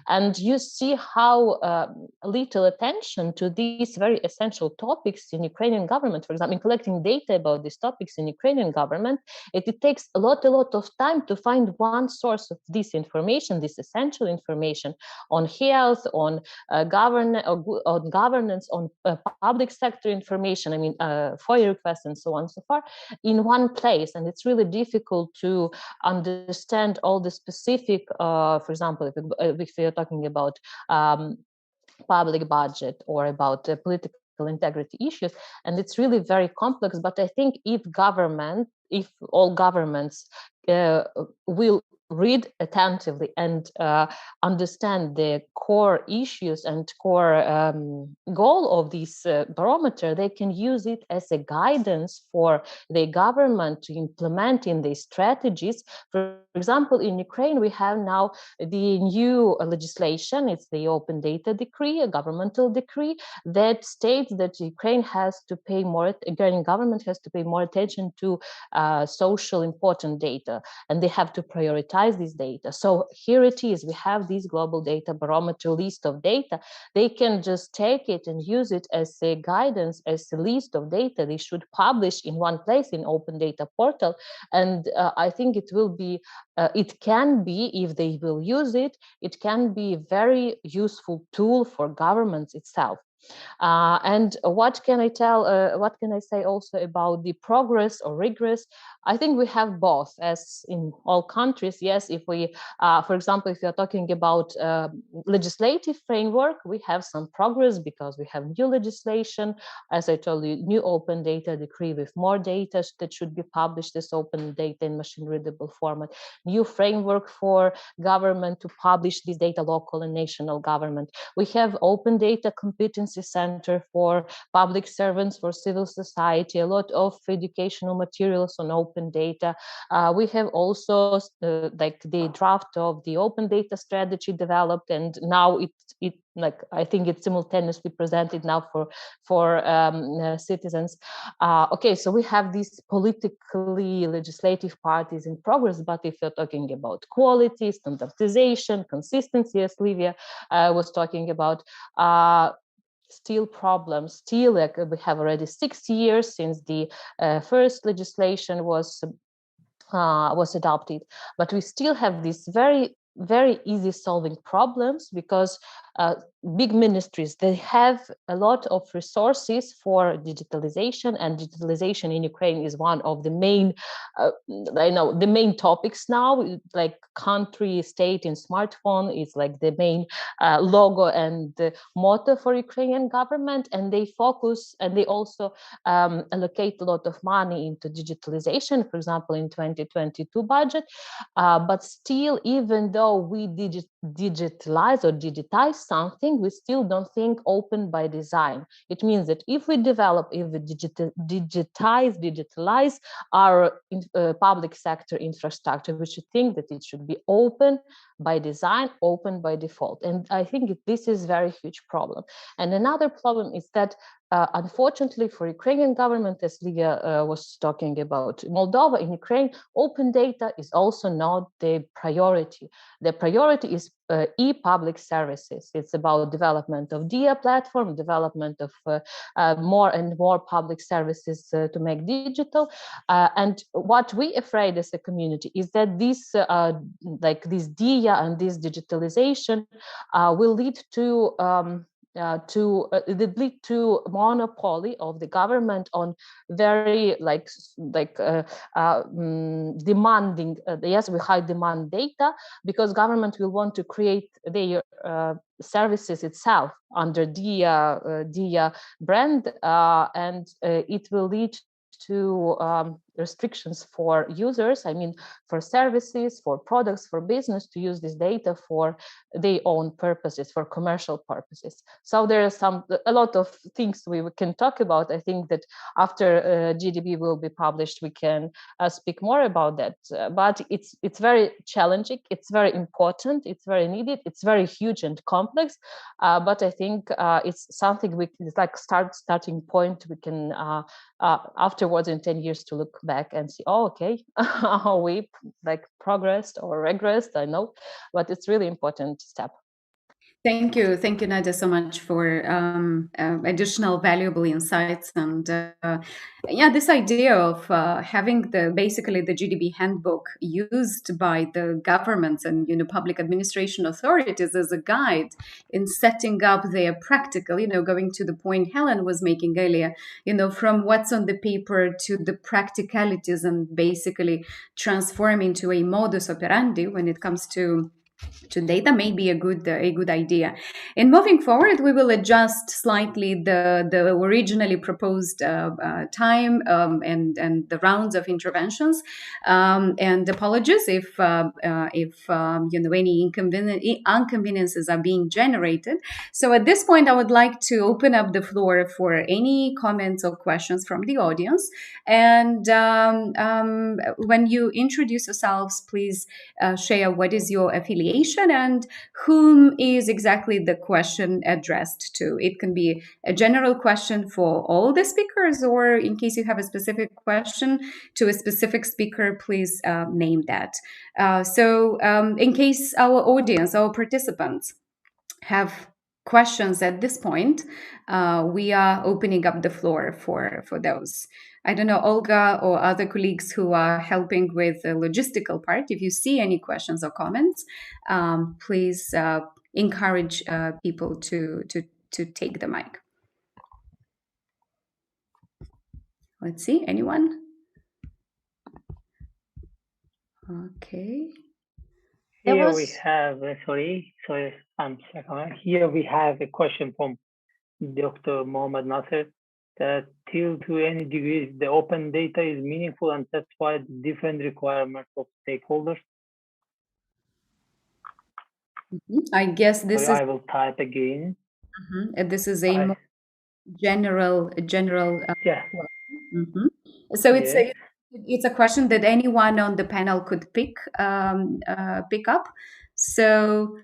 And you see how little attention to these very essential topics in Ukrainian government. For example, in collecting data about these topics in Ukrainian government, it takes a lot of time to find one source of this information, this essential information on health, on governance, on public sector information, FOIA requests and so on and so far, in one place. And it's really difficult to understand all the specific, for example, if you're talking about public budget or about political integrity issues, and it's really very complex. But I think if all governments will read attentively and understand the core issues and core goal of this barometer, they can use it as a guidance for the government to implement in their strategies. For example, in Ukraine, we have now the new legislation. It's the Open Data Decree, a governmental decree that states that Ukrainian government has to pay more attention to social important data, and they have to prioritize this data. So here it is. We have this Global Data Barometer list of data. They can just take it and use it as a guidance, as a list of data they should publish in one place in Open Data Portal. And I think it can be, if they will use it, it can be a very useful tool for governments itself. And what can I tell? What can I say also about the progress or regress? I think we have both, as in all countries. Yes, if we, for example, if you're talking about legislative framework, we have some progress because we have new legislation. As I told you, new open data decree with more data that should be published as open data in machine readable format. New framework for government to publish this data, local and national government. We have open data competency center for public servants, for civil society, a lot of educational materials on open data. We have also like the draft of the open data strategy developed, and now it like I think it's simultaneously presented now for citizens. Okay, so we have these politically legislative parties in progress, but if you're talking about quality, standardization, consistency, as Livia was talking about, still problems, still like we have already 6 years since the first legislation was adopted, but we still have these very easy solving problems because big ministries, they have a lot of resources for digitalization, and digitalization in Ukraine is one of the main I know the main topics now, like country state in smartphone is like the main logo and motto for Ukrainian government, and they focus and they also allocate a lot of money into digitalization, for example in 2022 budget, but still, even though we digitalize or digitize something, we still don't think open by design. It means that if we digitalize our public sector infrastructure, we should think that it should be open by design, open by default. And I think this is very huge problem. And another problem is that unfortunately for Ukrainian government, as Livia was talking about Moldova, in Ukraine, open data is also not the priority. The priority is e-public services. It's about development of DIA platform, development of more and more public services to make digital. And what we afraid as a community is that this, like this DIA and this digitalization will lead to lead to monopoly of the government on very demanding yes, we high demand data, because government will want to create their services itself under DIA brand, and it will lead to restrictions for users, I mean for services, for products, for business to use this data for their own purposes, for commercial purposes. So there are a lot of things we can talk about. I think that after GDB will be published, we can speak more about that. But it's very challenging, it's very important, it's very needed, it's very huge and complex. But I think it's something it's like starting point. We can afterwards in 10 years to look back and see, oh, okay, how we like progressed or regressed, I know, but it's really important step. Thank you, Nadia, so much for additional valuable insights. And yeah, this idea of having basically the GDB handbook used by the governments and public administration authorities as a guide in setting up their practical, going to the point Helen was making earlier, from what's on the paper to the practicalities, and basically transform into a modus operandi when it comes to data may be a good idea. And moving forward, we will adjust slightly the originally proposed time and the rounds of interventions. And apologies if any inconveniences are being generated. So at this point, I would like to open up the floor for any comments or questions from the audience. And when you introduce yourselves, please share what is your affiliation and whom is exactly the question addressed to. It can be a general question for all the speakers, or in case you have a specific question to a specific speaker, please name that. So in case our audience, our participants have questions at this point, we are opening up the floor for those. I don't know, Olga or other colleagues who are helping with the logistical part, if you see any questions or comments, please encourage people to take the mic. Let's see, anyone? Okay. Here we have, sorry, I'm second. Here we have a question from Dr. Mohammad Nasser that till to any degree the open data is meaningful and satisfy different requirements of stakeholders. I guess this I will type again. This is a more general. Yeah. So it's a question that anyone on the panel could pick up. So,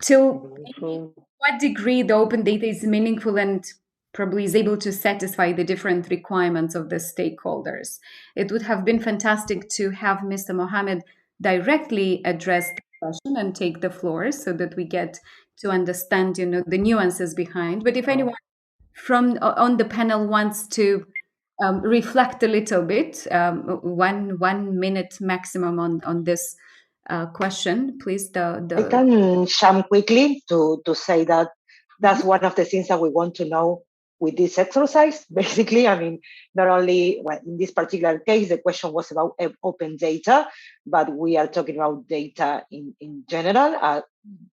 to what degree the open data is meaningful and probably is able to satisfy the different requirements of the stakeholders? It would have been fantastic to have Mr. Mohammed directly address the question and take the floor so that we get to understand, the nuances behind. But if anyone from on the panel wants to reflect a little bit, 1 minute maximum on this question, please. I can jump quickly to say that that's one of the things that we want to know with this exercise. Basically, I mean, not only in this particular case, the question was about open data, but we are talking about data in general.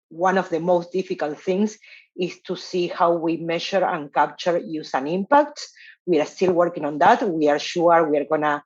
One of the most difficult things is to see how we measure and capture use and impact. We are still working on that. We are sure we are going to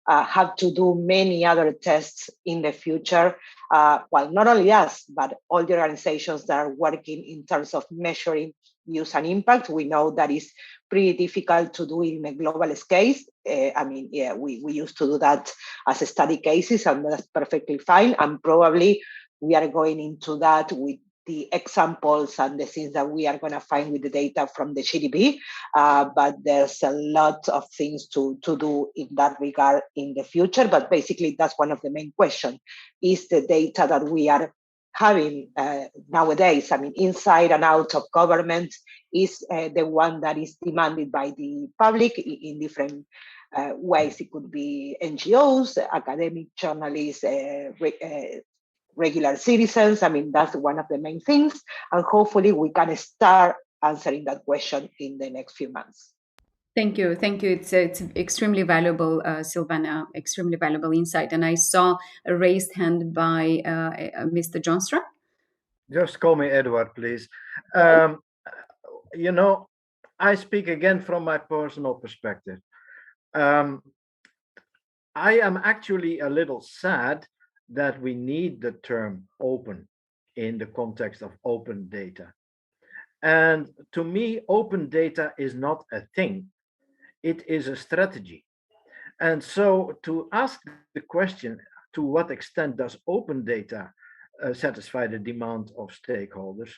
have to do many other tests in the future. Well, not only us, but all the organizations that are working in terms of measuring use and impact. We know that is pretty difficult to do in a global scale. I mean, yeah, we used to do that as a study cases, and that's perfectly fine. And probably we are going into that with the examples and the things that we are going to find with the data from the GDP. But there's a lot of things to do in that regard in the future. But basically, that's one of the main questions. Is the data that we are having nowadays, I mean, inside and out of government, is the one that is demanded by the public in different ways? It could be NGOs, academic journalists, regular citizens. I mean, that's one of the main things. And hopefully we can start answering that question in the next few months. Thank you. It's extremely valuable, Silvana, extremely valuable insight. And I saw a raised hand by Mr. Johnstra. Just call me Edward, please. I speak again from my personal perspective. I am actually a little sad that we need the term open in the context of open data. And to me, open data is not a thing. It is a strategy. And so to ask the question, to what extent does open data satisfy the demand of stakeholders?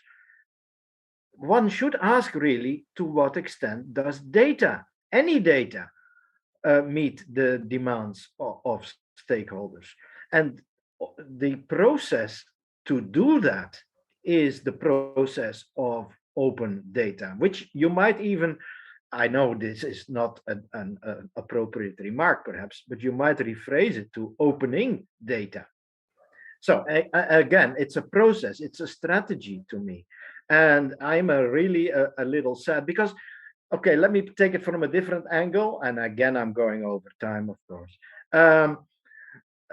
One should ask really, to what extent does data, any data, meet the demands of stakeholders? And the process to do that is the process of open data, which you might even, I know this is not an appropriate remark perhaps, but you might rephrase it to opening data. So again, it's a process, it's a strategy to me. And I'm really a little sad because, okay, let me take it from a different angle. And again, I'm going over time, of course.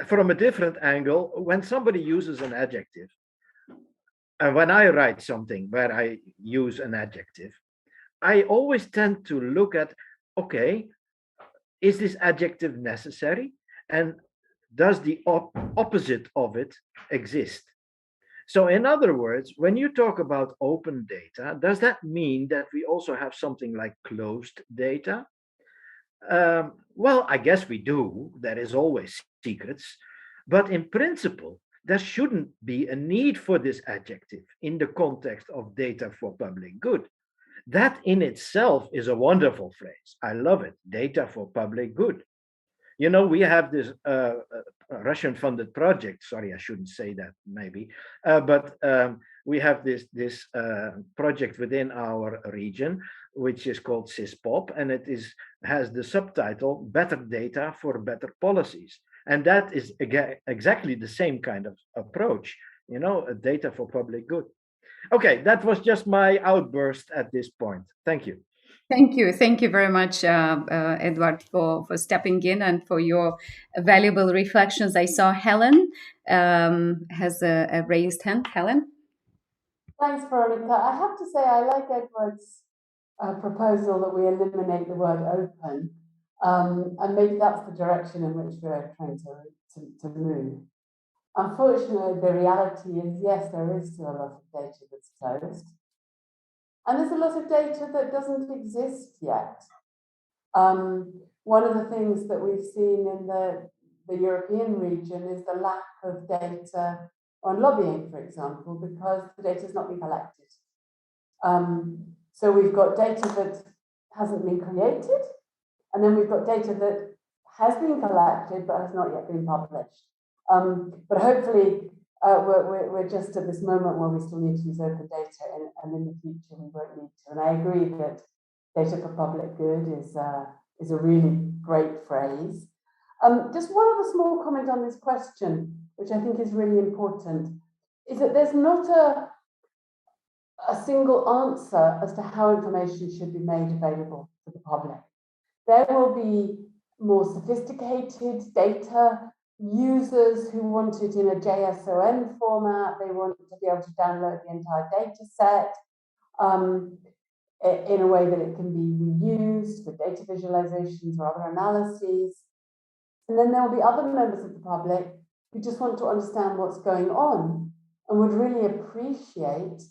From a different angle, when somebody uses an adjective, and when I write something where I use an adjective, I always tend to look at, okay, is this adjective necessary? And does the opposite of it exist? So in other words, when you talk about open data, does that mean that we also have something like closed data? Well, I guess we do. There is always secrets. But in principle, there shouldn't be a need for this adjective in the context of data for public good. That in itself is a wonderful phrase. I love it. Data for public good. You know, we have this Russian-funded project. Sorry, I shouldn't say that, maybe. But we have this project within our region, which is called SysPop, and it has the subtitle "Better Data for Better Policies." And that is exactly the same kind of approach, you know, data for public good. Okay, that was just my outburst at this point. Thank you. Thank you very much, Edward, for stepping in and for your valuable reflections. I saw Helen has a raised hand. Helen? Thanks, Veronica. I have to say I like Edward's proposal that we eliminate the word open, and maybe that's the direction in which we're trying to move. Unfortunately, the reality is, yes, there is still a lot of data that's closed. And there's a lot of data that doesn't exist yet. One of the things that we've seen in the European region is the lack of data on lobbying, for example, because the data has not been collected. So we've got data that hasn't been created, and then we've got data that has been collected but has not yet been published. But hopefully, we're just at this moment where we still need to use open data, and in the future we won't need to. And I agree that data for public good is a really great phrase. Just one other small comment on this question, which I think is really important, is that there's not a single answer as to how information should be made available to the public. There will be more sophisticated data users who want it in a JSON format. They want to be able to download the entire data set in a way that it can be reused for data visualizations or other analyses. And then there will be other members of the public who just want to understand what's going on and would really appreciate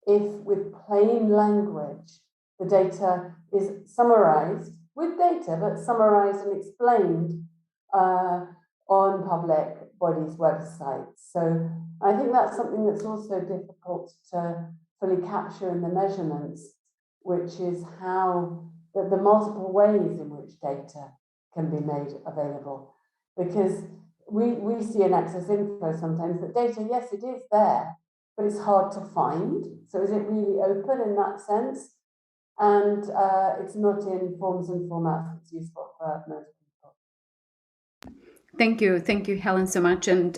if, with plain language, the data is summarized with data, but summarized and explained on public bodies' websites. So I think that's something that's also difficult to fully capture in the measurements, which is how the multiple ways in which data can be made available. Because we see in Access Info sometimes that data, yes, it is there, but it's hard to find. So is it really open in that sense? And it's not in forms and formats that's useful for most people. Thank you, Helen, so much. And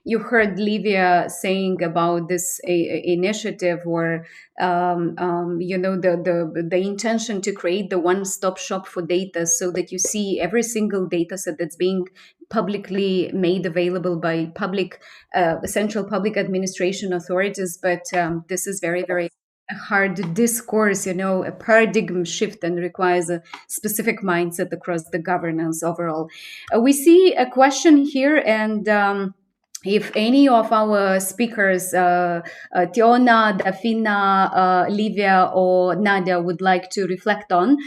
you heard Livia saying about this initiative, or the intention to create the one-stop shop for data, so that you see every single data set that's being publicly made available by central public administration authorities. But this is very, very hard discourse, a paradigm shift, and requires a specific mindset across the governance overall. We see a question here, and if any of our speakers, Tiona, Dafina, Livia, or Nadia, would like to reflect on,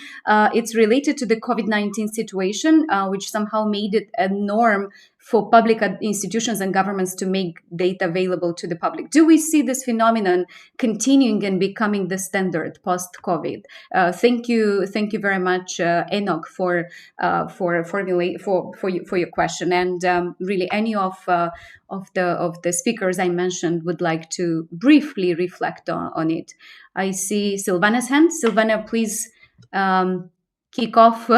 it's related to the COVID-19 situation, which somehow made it a norm for public institutions and governments to make data available to the public. Do we see this phenomenon continuing and becoming the standard post-COVID? Thank you very much, Enoch, for your question. And really, any of the speakers I mentioned would like to briefly reflect on it. I see Silvana's hand. Silvana, please kick off.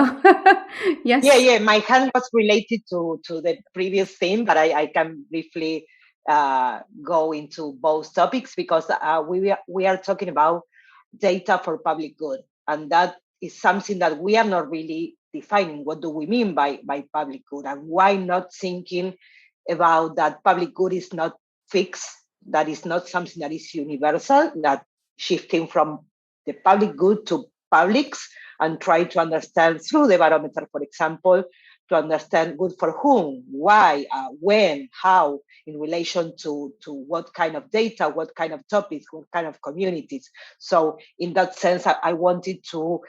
Yes. Yeah. My hand was related to the previous theme, but I can briefly go into both topics, because we are talking about data for public good, and that is something that we are not really defining. What do we mean by public good, and why not thinking about that public good is not fixed, that is not something that is universal, that shifting from the public good to publics, and try to understand through the barometer, for example, to understand good for whom, why, when, how, in relation to what kind of data, what kind of topics, what kind of communities. So in that sense, I wanted to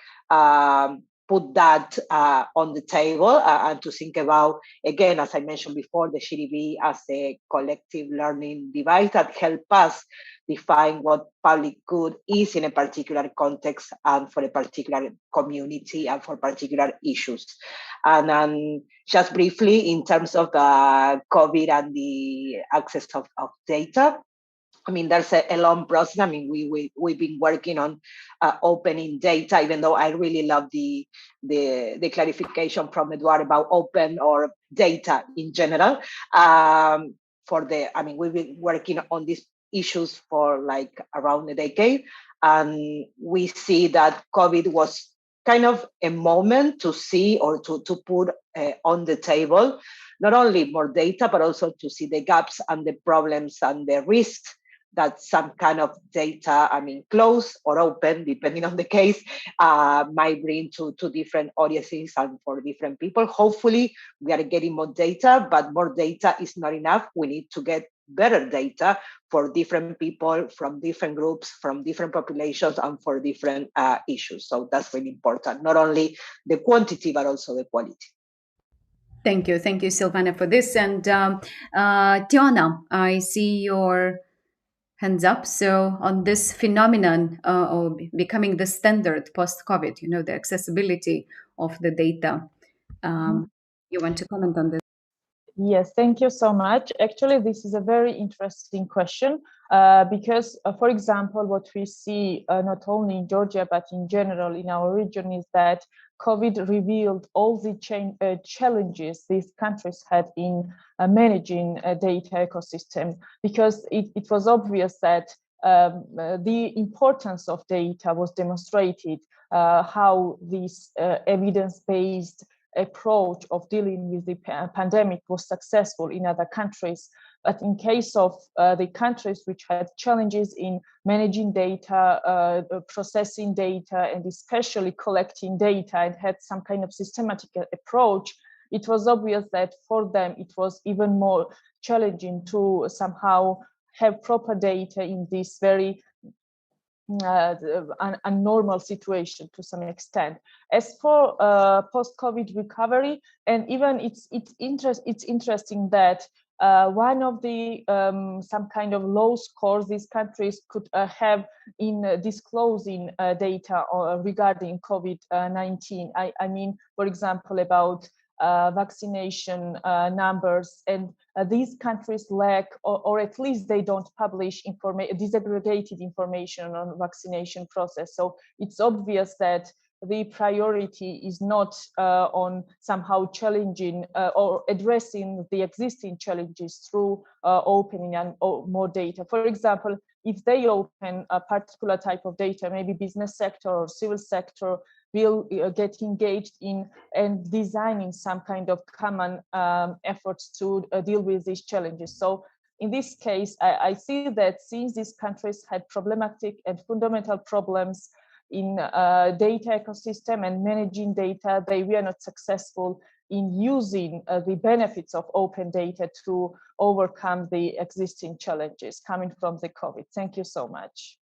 put that on the table, and to think about, again, as I mentioned before, the GDB as a collective learning device that help us define what public good is in a particular context and for a particular community and for particular issues. And just briefly, in terms of the COVID and the access of data, I mean, there's a long process. I mean, we've been working on opening data, even though I really love the clarification from Eduard about open or data in general. We've been working on these issues for like around a decade. And we see that COVID was kind of a moment to see or to put on the table not only more data, but also to see the gaps and the problems and the risks that some kind of data, closed or open, depending on the case, might bring to different audiences and for different people. Hopefully, we are getting more data, but more data is not enough. We need to get better data for different people, from different groups, from different populations, and for different issues. So that's really important, not only the quantity, but also the quality. Thank you, Silvana, for this. And Tiana, I see your hands up. So on this phenomenon of becoming the standard post-COVID, the accessibility of the data, you want to comment on this? Yes, thank you so much. Actually, this is a very interesting question because, for example, what we see not only in Georgia, but in general in our region is that COVID revealed all the challenges these countries had in managing a data ecosystem, because it was obvious that the importance of data was demonstrated, how this evidence-based approach of dealing with the pandemic was successful in other countries. But in case of the countries which had challenges in managing data, processing data, and especially collecting data, and had some kind of systematic approach, it was obvious that for them it was even more challenging to somehow have proper data in this very a normal situation to some extent. As for post-COVID recovery, and even it's interesting that one of the some kind of low scores these countries could have in disclosing data regarding COVID-19. I mean, for example, about vaccination numbers, and these countries lack, or at least they don't publish disaggregated information on vaccination process. So it's obvious that the priority is not on somehow challenging or addressing the existing challenges through opening and more data. For example, if they open a particular type of data, maybe business sector or civil sector will get engaged in and designing some kind of common efforts to deal with these challenges. So in this case, I see that since these countries had problematic and fundamental problems in data ecosystem and managing data, they were not successful in using the benefits of open data to overcome the existing challenges coming from the COVID. Thank you so much.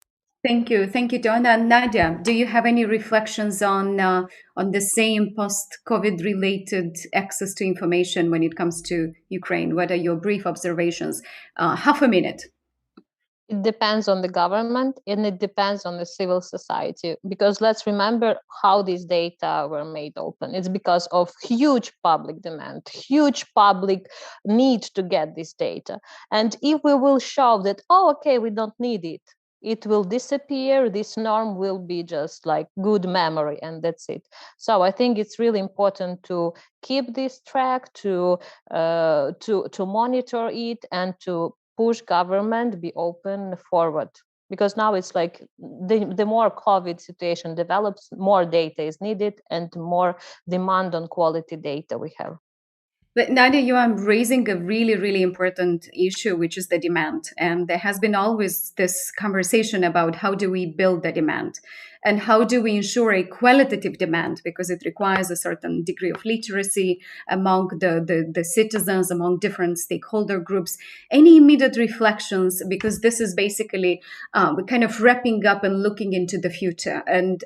Thank you, Donna. Nadia, do you have any reflections on the same post-COVID related access to information when it comes to Ukraine? What are your brief observations? Half a minute. It depends on the government and it depends on the civil society, because let's remember how these data were made open. It's because of huge public demand, huge public need to get this data. And if we will show that, oh, okay, we don't need it, it will disappear. This norm will be just like good memory, and that's it. So I think it's really important to keep this track, to monitor it, and to push government be open forward. Because now it's like the more COVID situation develops, more data is needed and more demand on quality data we have. But Nadia, you are raising a really, really important issue, which is the demand. And there has been always this conversation about how do we build the demand and how do we ensure a qualitative demand, because it requires a certain degree of literacy among the citizens, among different stakeholder groups. Any immediate reflections, because this is basically we're kind of wrapping up and looking into the future, and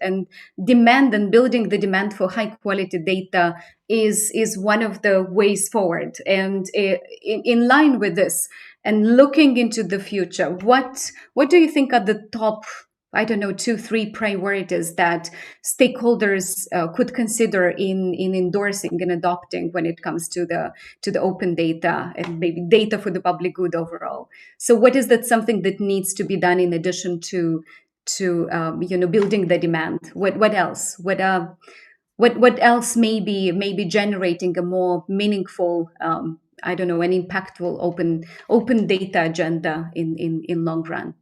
demand and building the demand for high quality data is one of the ways forward. And in line with this and looking into the future, what do you think are the top, I don't know, 2-3 priorities that stakeholders could consider in endorsing and adopting when it comes to the open data and maybe data for the public good overall? So what is that something that needs to be done in addition to building the demand? What else? What else may be generating a more meaningful, I don't know, an impactful open data agenda in long run?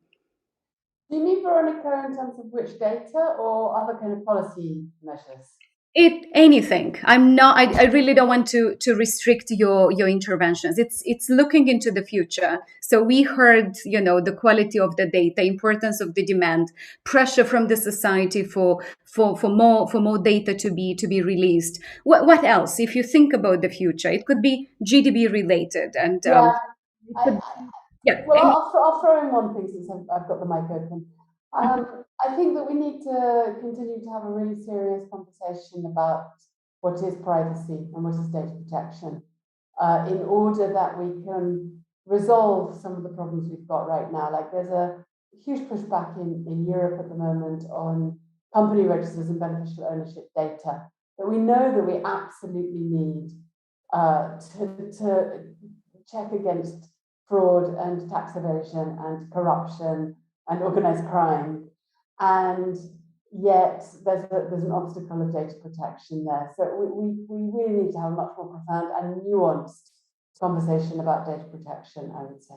Do you mean, Veronica, in terms of which data or other kind of policy measures? Anything. I'm not. I really don't want to restrict your interventions. It's looking into the future. So we heard, the quality of the data, importance of the demand, pressure from the society for more data to be released. What else? If you think about the future, it could be GDP related, and Yeah, well, any- I'll throw in one thing since I've got the mic open. I think that we need to continue to have a really serious conversation about what is privacy and what is data protection, in order that we can resolve some of the problems we've got right now. Like there's a huge pushback in Europe at the moment on company registers and beneficial ownership data that we know that we absolutely need to check against fraud and tax evasion and corruption and organized crime. And yet there's an obstacle of data protection there. So we really need to have a much more profound and nuanced conversation about data protection, I would say.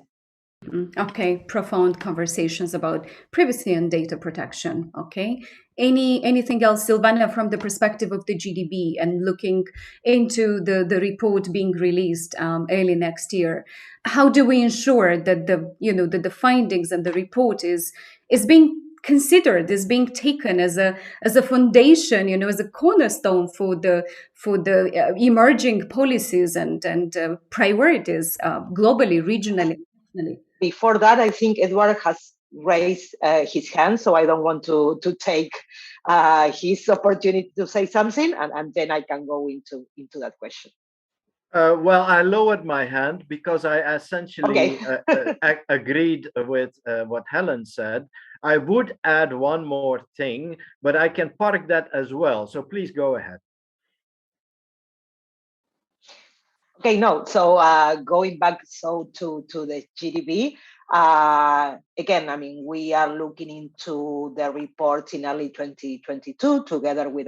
Okay, profound conversations about privacy and data protection. Okay, anything else, Silvana, from the perspective of the GDB and looking into the report being released early next year? How do we ensure that the findings and the report is being considered, is being taken as a foundation, as a cornerstone for the emerging policies and priorities globally, regionally, nationally? Before that, I think Edward has raised his hand, so I don't want to take his opportunity to say something, and then I can go into that question. Well, I lowered my hand because I essentially agreed with what Helen said. I would add one more thing, but I can park that as well. So please go ahead. Okay, no. So going back to the GDP, again, I mean, we are looking into the report in early 2022 together with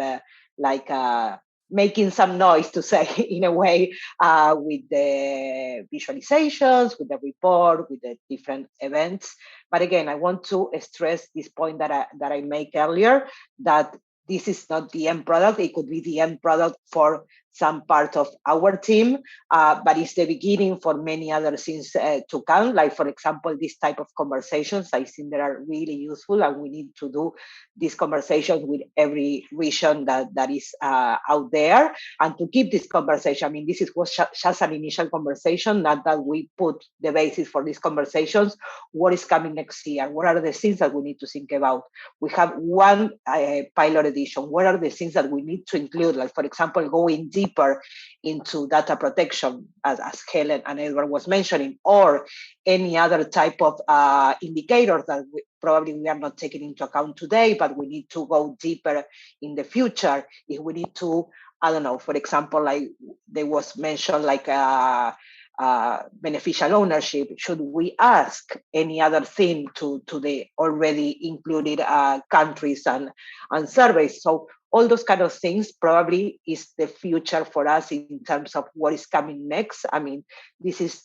making some noise, to say in a way, with the visualizations, with the report, with the different events. But again, I want to stress this point that I made earlier, that this is not the end product. It could be the end product for some part of our team, but it's the beginning for many other things to come. Like, for example, this type of conversations, I think they are really useful, and we need to do these conversations with every region that is out there, and to keep this conversation. I mean, this was just an initial conversation, not that we put the basis for these conversations. What is coming next year? What are the things that we need to think about? We have one pilot edition. What are the things that we need to include? Like, for example, going deeper into data protection, as Helen and Edward was mentioning, or any other type of indicators that probably we are not taking into account today, but we need to go deeper in the future. If we need to, I don't know, for example, like there was mentioned, like beneficial ownership, should we ask any other thing to the already included countries and surveys? So all those kind of things probably is the future for us in terms of what is coming next. I mean, this is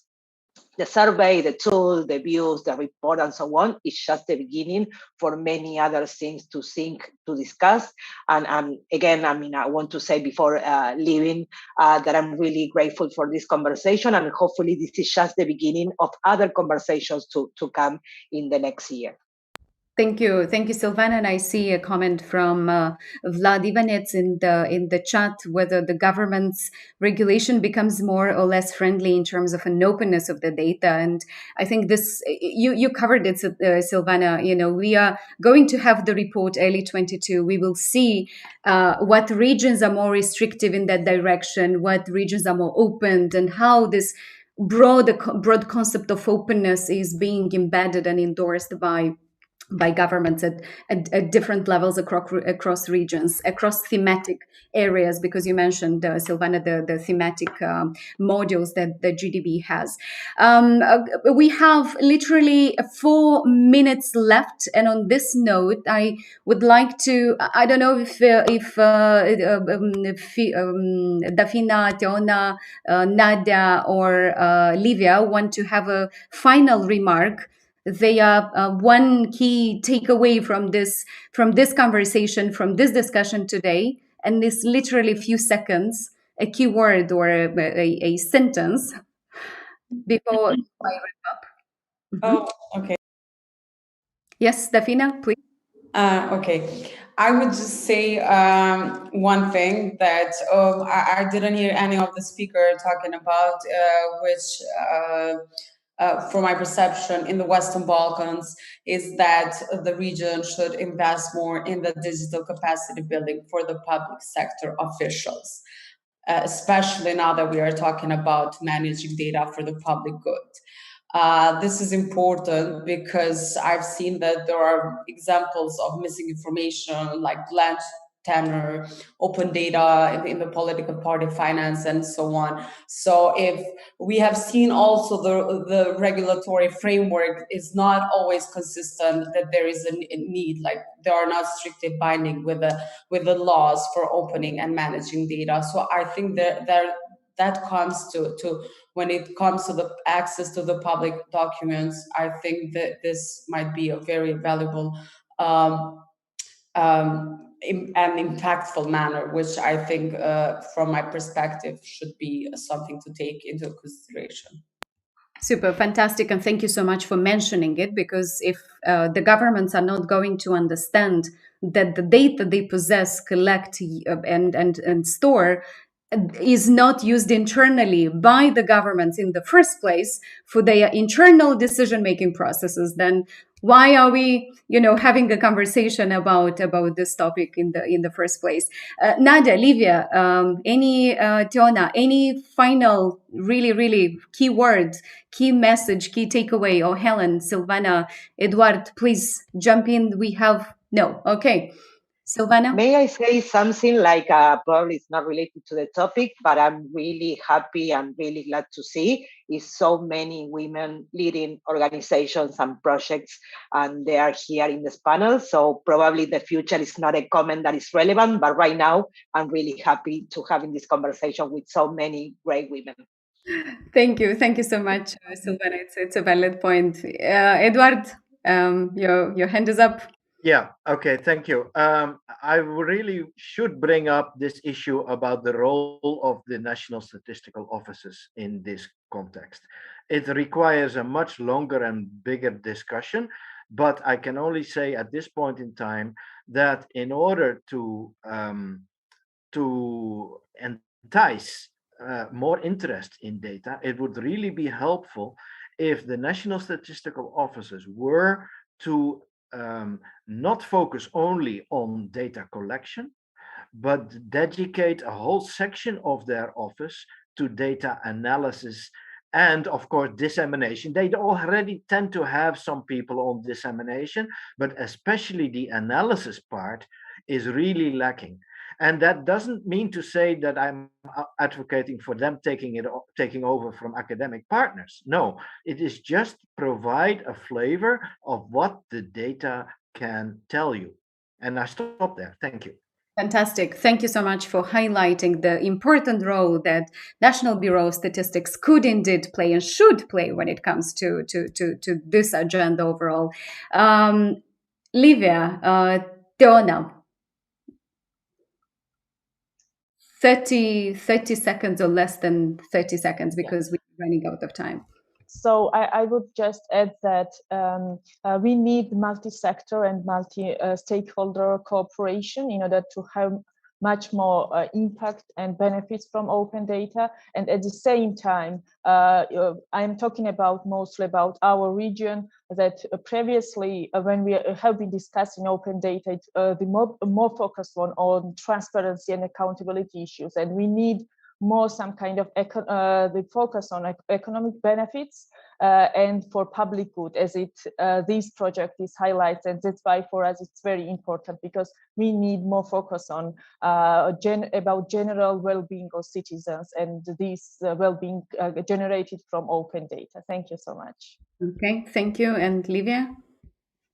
the survey, the tool, the views, the report, and so on. It's just the beginning for many other things to think, to discuss. And again, I mean, I want to say before leaving that I'm really grateful for this conversation, and hopefully this is just the beginning of other conversations to come in the next year. Thank you, Silvana. And I see a comment from Vlad Ivanets in the chat, whether the government's regulation becomes more or less friendly in terms of an openness of the data. And I think this you covered it, Silvana. We are going to have the report early 22. We will see what regions are more restrictive in that direction, what regions are more opened, and how this broad concept of openness is being embedded and endorsed by governments at different levels across regions, across thematic areas, because you mentioned, Silvana, the thematic modules that the GDB has. We have literally 4 minutes left, and on this note, I would like to, I don't know if Dafina, Teona, Nadia, or Livia want to have a final remark they are one key takeaway from this conversation, from this discussion today, and it's literally a few seconds, a keyword or a sentence before I wrap up. Oh, okay. Yes, Dafina, please. Okay. I would just say one thing that I didn't hear any of the speaker talking about, which from my perception in the Western Balkans is that the region should invest more in the digital capacity building for the public sector officials, especially now that we are talking about managing data for the public good. This is important because I've seen that there are examples of missing information like blank tenor, open data in the political party finance, and so on. So if we have seen also the regulatory framework is not always consistent, that there is a need, like they are not strictly binding with the laws for opening and managing data. So I think that comes to when it comes to the access to the public documents, I think that this might be a very valuable and impactful manner, which I think, from my perspective, should be something to take into consideration. Super fantastic, and thank you so much for mentioning it, because if the governments are not going to understand that the data they possess, collect, and store is not used internally by the governments in the first place for their internal decision-making processes, then why are we having a conversation about this topic in the first place? Nadia, Livia, Tiona, any final really key words, key message, key takeaway? Or Helen, Silvana, Eduard, please jump in. We have no. Okay, Silvana. May I say something like probably it's not related to the topic, but I'm really happy and really glad to see is so many women leading organizations and projects, and they are here in this panel. So probably the future is not a comment that is relevant, but right now I'm really happy to having this conversation with so many great women. Thank you so much, Silvana. It's a valid point. Edward, your hand is up. Yeah, okay, thank you. I really should bring up this issue about the role of the national statistical offices in this context. It requires a much longer and bigger discussion, but I can only say at this point in time that in order to entice more interest in data, it would really be helpful if the national statistical offices were to not focus only on data collection, but dedicate a whole section of their office to data analysis and, of course, dissemination. They already tend to have some people on dissemination, but especially the analysis part is really lacking. And that doesn't mean to say that I'm advocating for them taking over from academic partners. No, it is just provide a flavor of what the data can tell you. And I stop there. Thank you. Fantastic. Thank you so much for highlighting the important role that National Bureau of Statistics could indeed play and should play when it comes to this agenda overall. Livia, Teona, 30 seconds or less than 30 seconds, because we're running out of time. So I would just add that we need multi-sector and multi-stakeholder cooperation in order to have much more impact and benefits from open data. And at the same time, I'm talking mostly about our region, that previously when we have been discussing open data, the more focused on transparency and accountability issues. And we need more some kind of the focus on economic benefits and for public good, as this project is highlights, and that's why for us it's very important, because we need more focus on about general well-being of citizens, and this well-being generated from open data. Thank you so much. Okay, thank you. And Livia?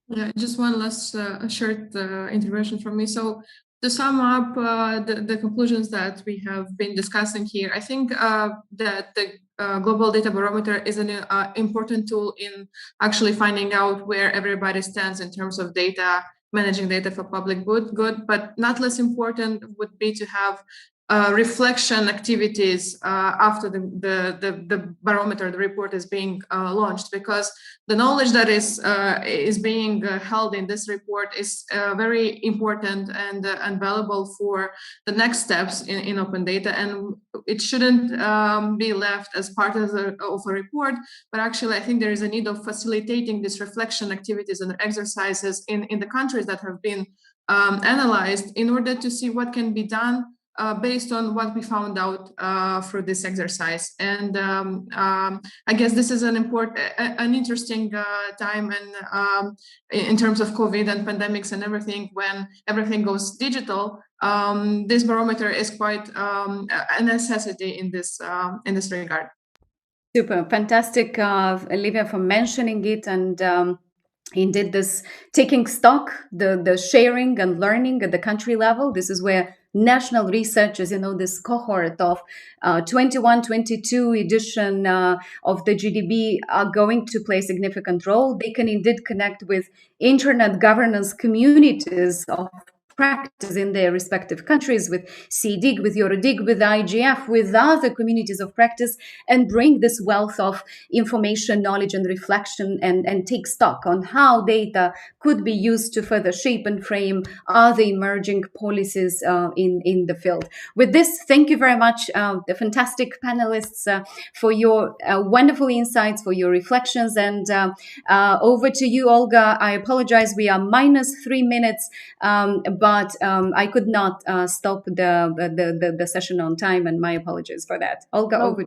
Yeah, just one last short intervention from me. So to sum up the conclusions that we have been discussing here, I think that the Global Data Barometer is an important tool in actually finding out where everybody stands in terms of data, managing data for public good, but not less important would be to have reflection activities after the barometer, the report is being launched, because the knowledge that is being held in this report is very important and valuable for the next steps in open data, and it shouldn't be left as part of a report, but actually I think there is a need of facilitating this reflection activities and exercises in the countries that have been analyzed in order to see what can be done based on what we found out through this exercise. And I guess this is an interesting time, and in terms of COVID and pandemics and everything, when everything goes digital, this barometer is quite a necessity in this regard. Super, fantastic, Olivia, for mentioning it, and indeed this taking stock, the sharing and learning at the country level. This is where national researchers, this cohort of 21-22 edition of the GDB are going to play a significant role. They can indeed connect with internet governance communities of practice in their respective countries, with SEEDIG, with EuroDig, with IGF, with other communities of practice, and bring this wealth of information, knowledge, and reflection, and take stock on how data could be used to further shape and frame other emerging policies in the field. With this, thank you very much, the fantastic panelists, for your wonderful insights, for your reflections, and over to you, Olga. I apologize, we are -3 minutes, but I could not stop the session on time, and my apologies for that. Olga, over.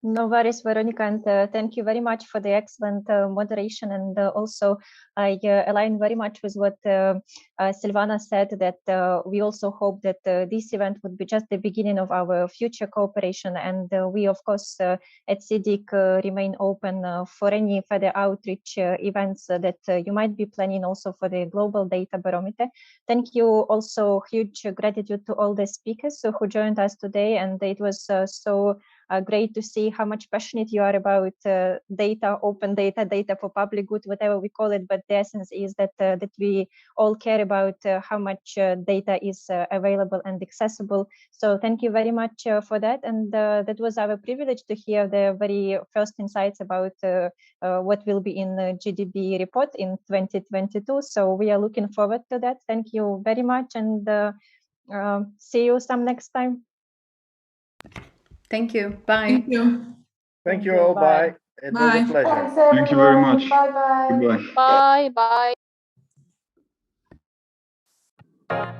No worries, Veronica, and thank you very much for the excellent moderation. And also, I align very much with what Silvana said, that we also hope that this event would be just the beginning of our future cooperation. And we, of course, at SEEDIG remain open for any further outreach events that you might be planning also for the Global Data Barometer. Thank you also, huge gratitude to all the speakers who joined us today. And it was so great to see how much passionate you are about data, open data, data for public good, whatever we call it. But the essence is that that we all care about how much data is available and accessible. So thank you very much for that. And that was our privilege to hear the very first insights about what will be in the GDB report in 2022. So we are looking forward to that. Thank you very much, and see you some next time. Thank you. Bye. Thank you. Thank you all. Bye. It was a pleasure. Thanks, everyone. Thank you very much. Bye-bye. Goodbye. Bye. Bye.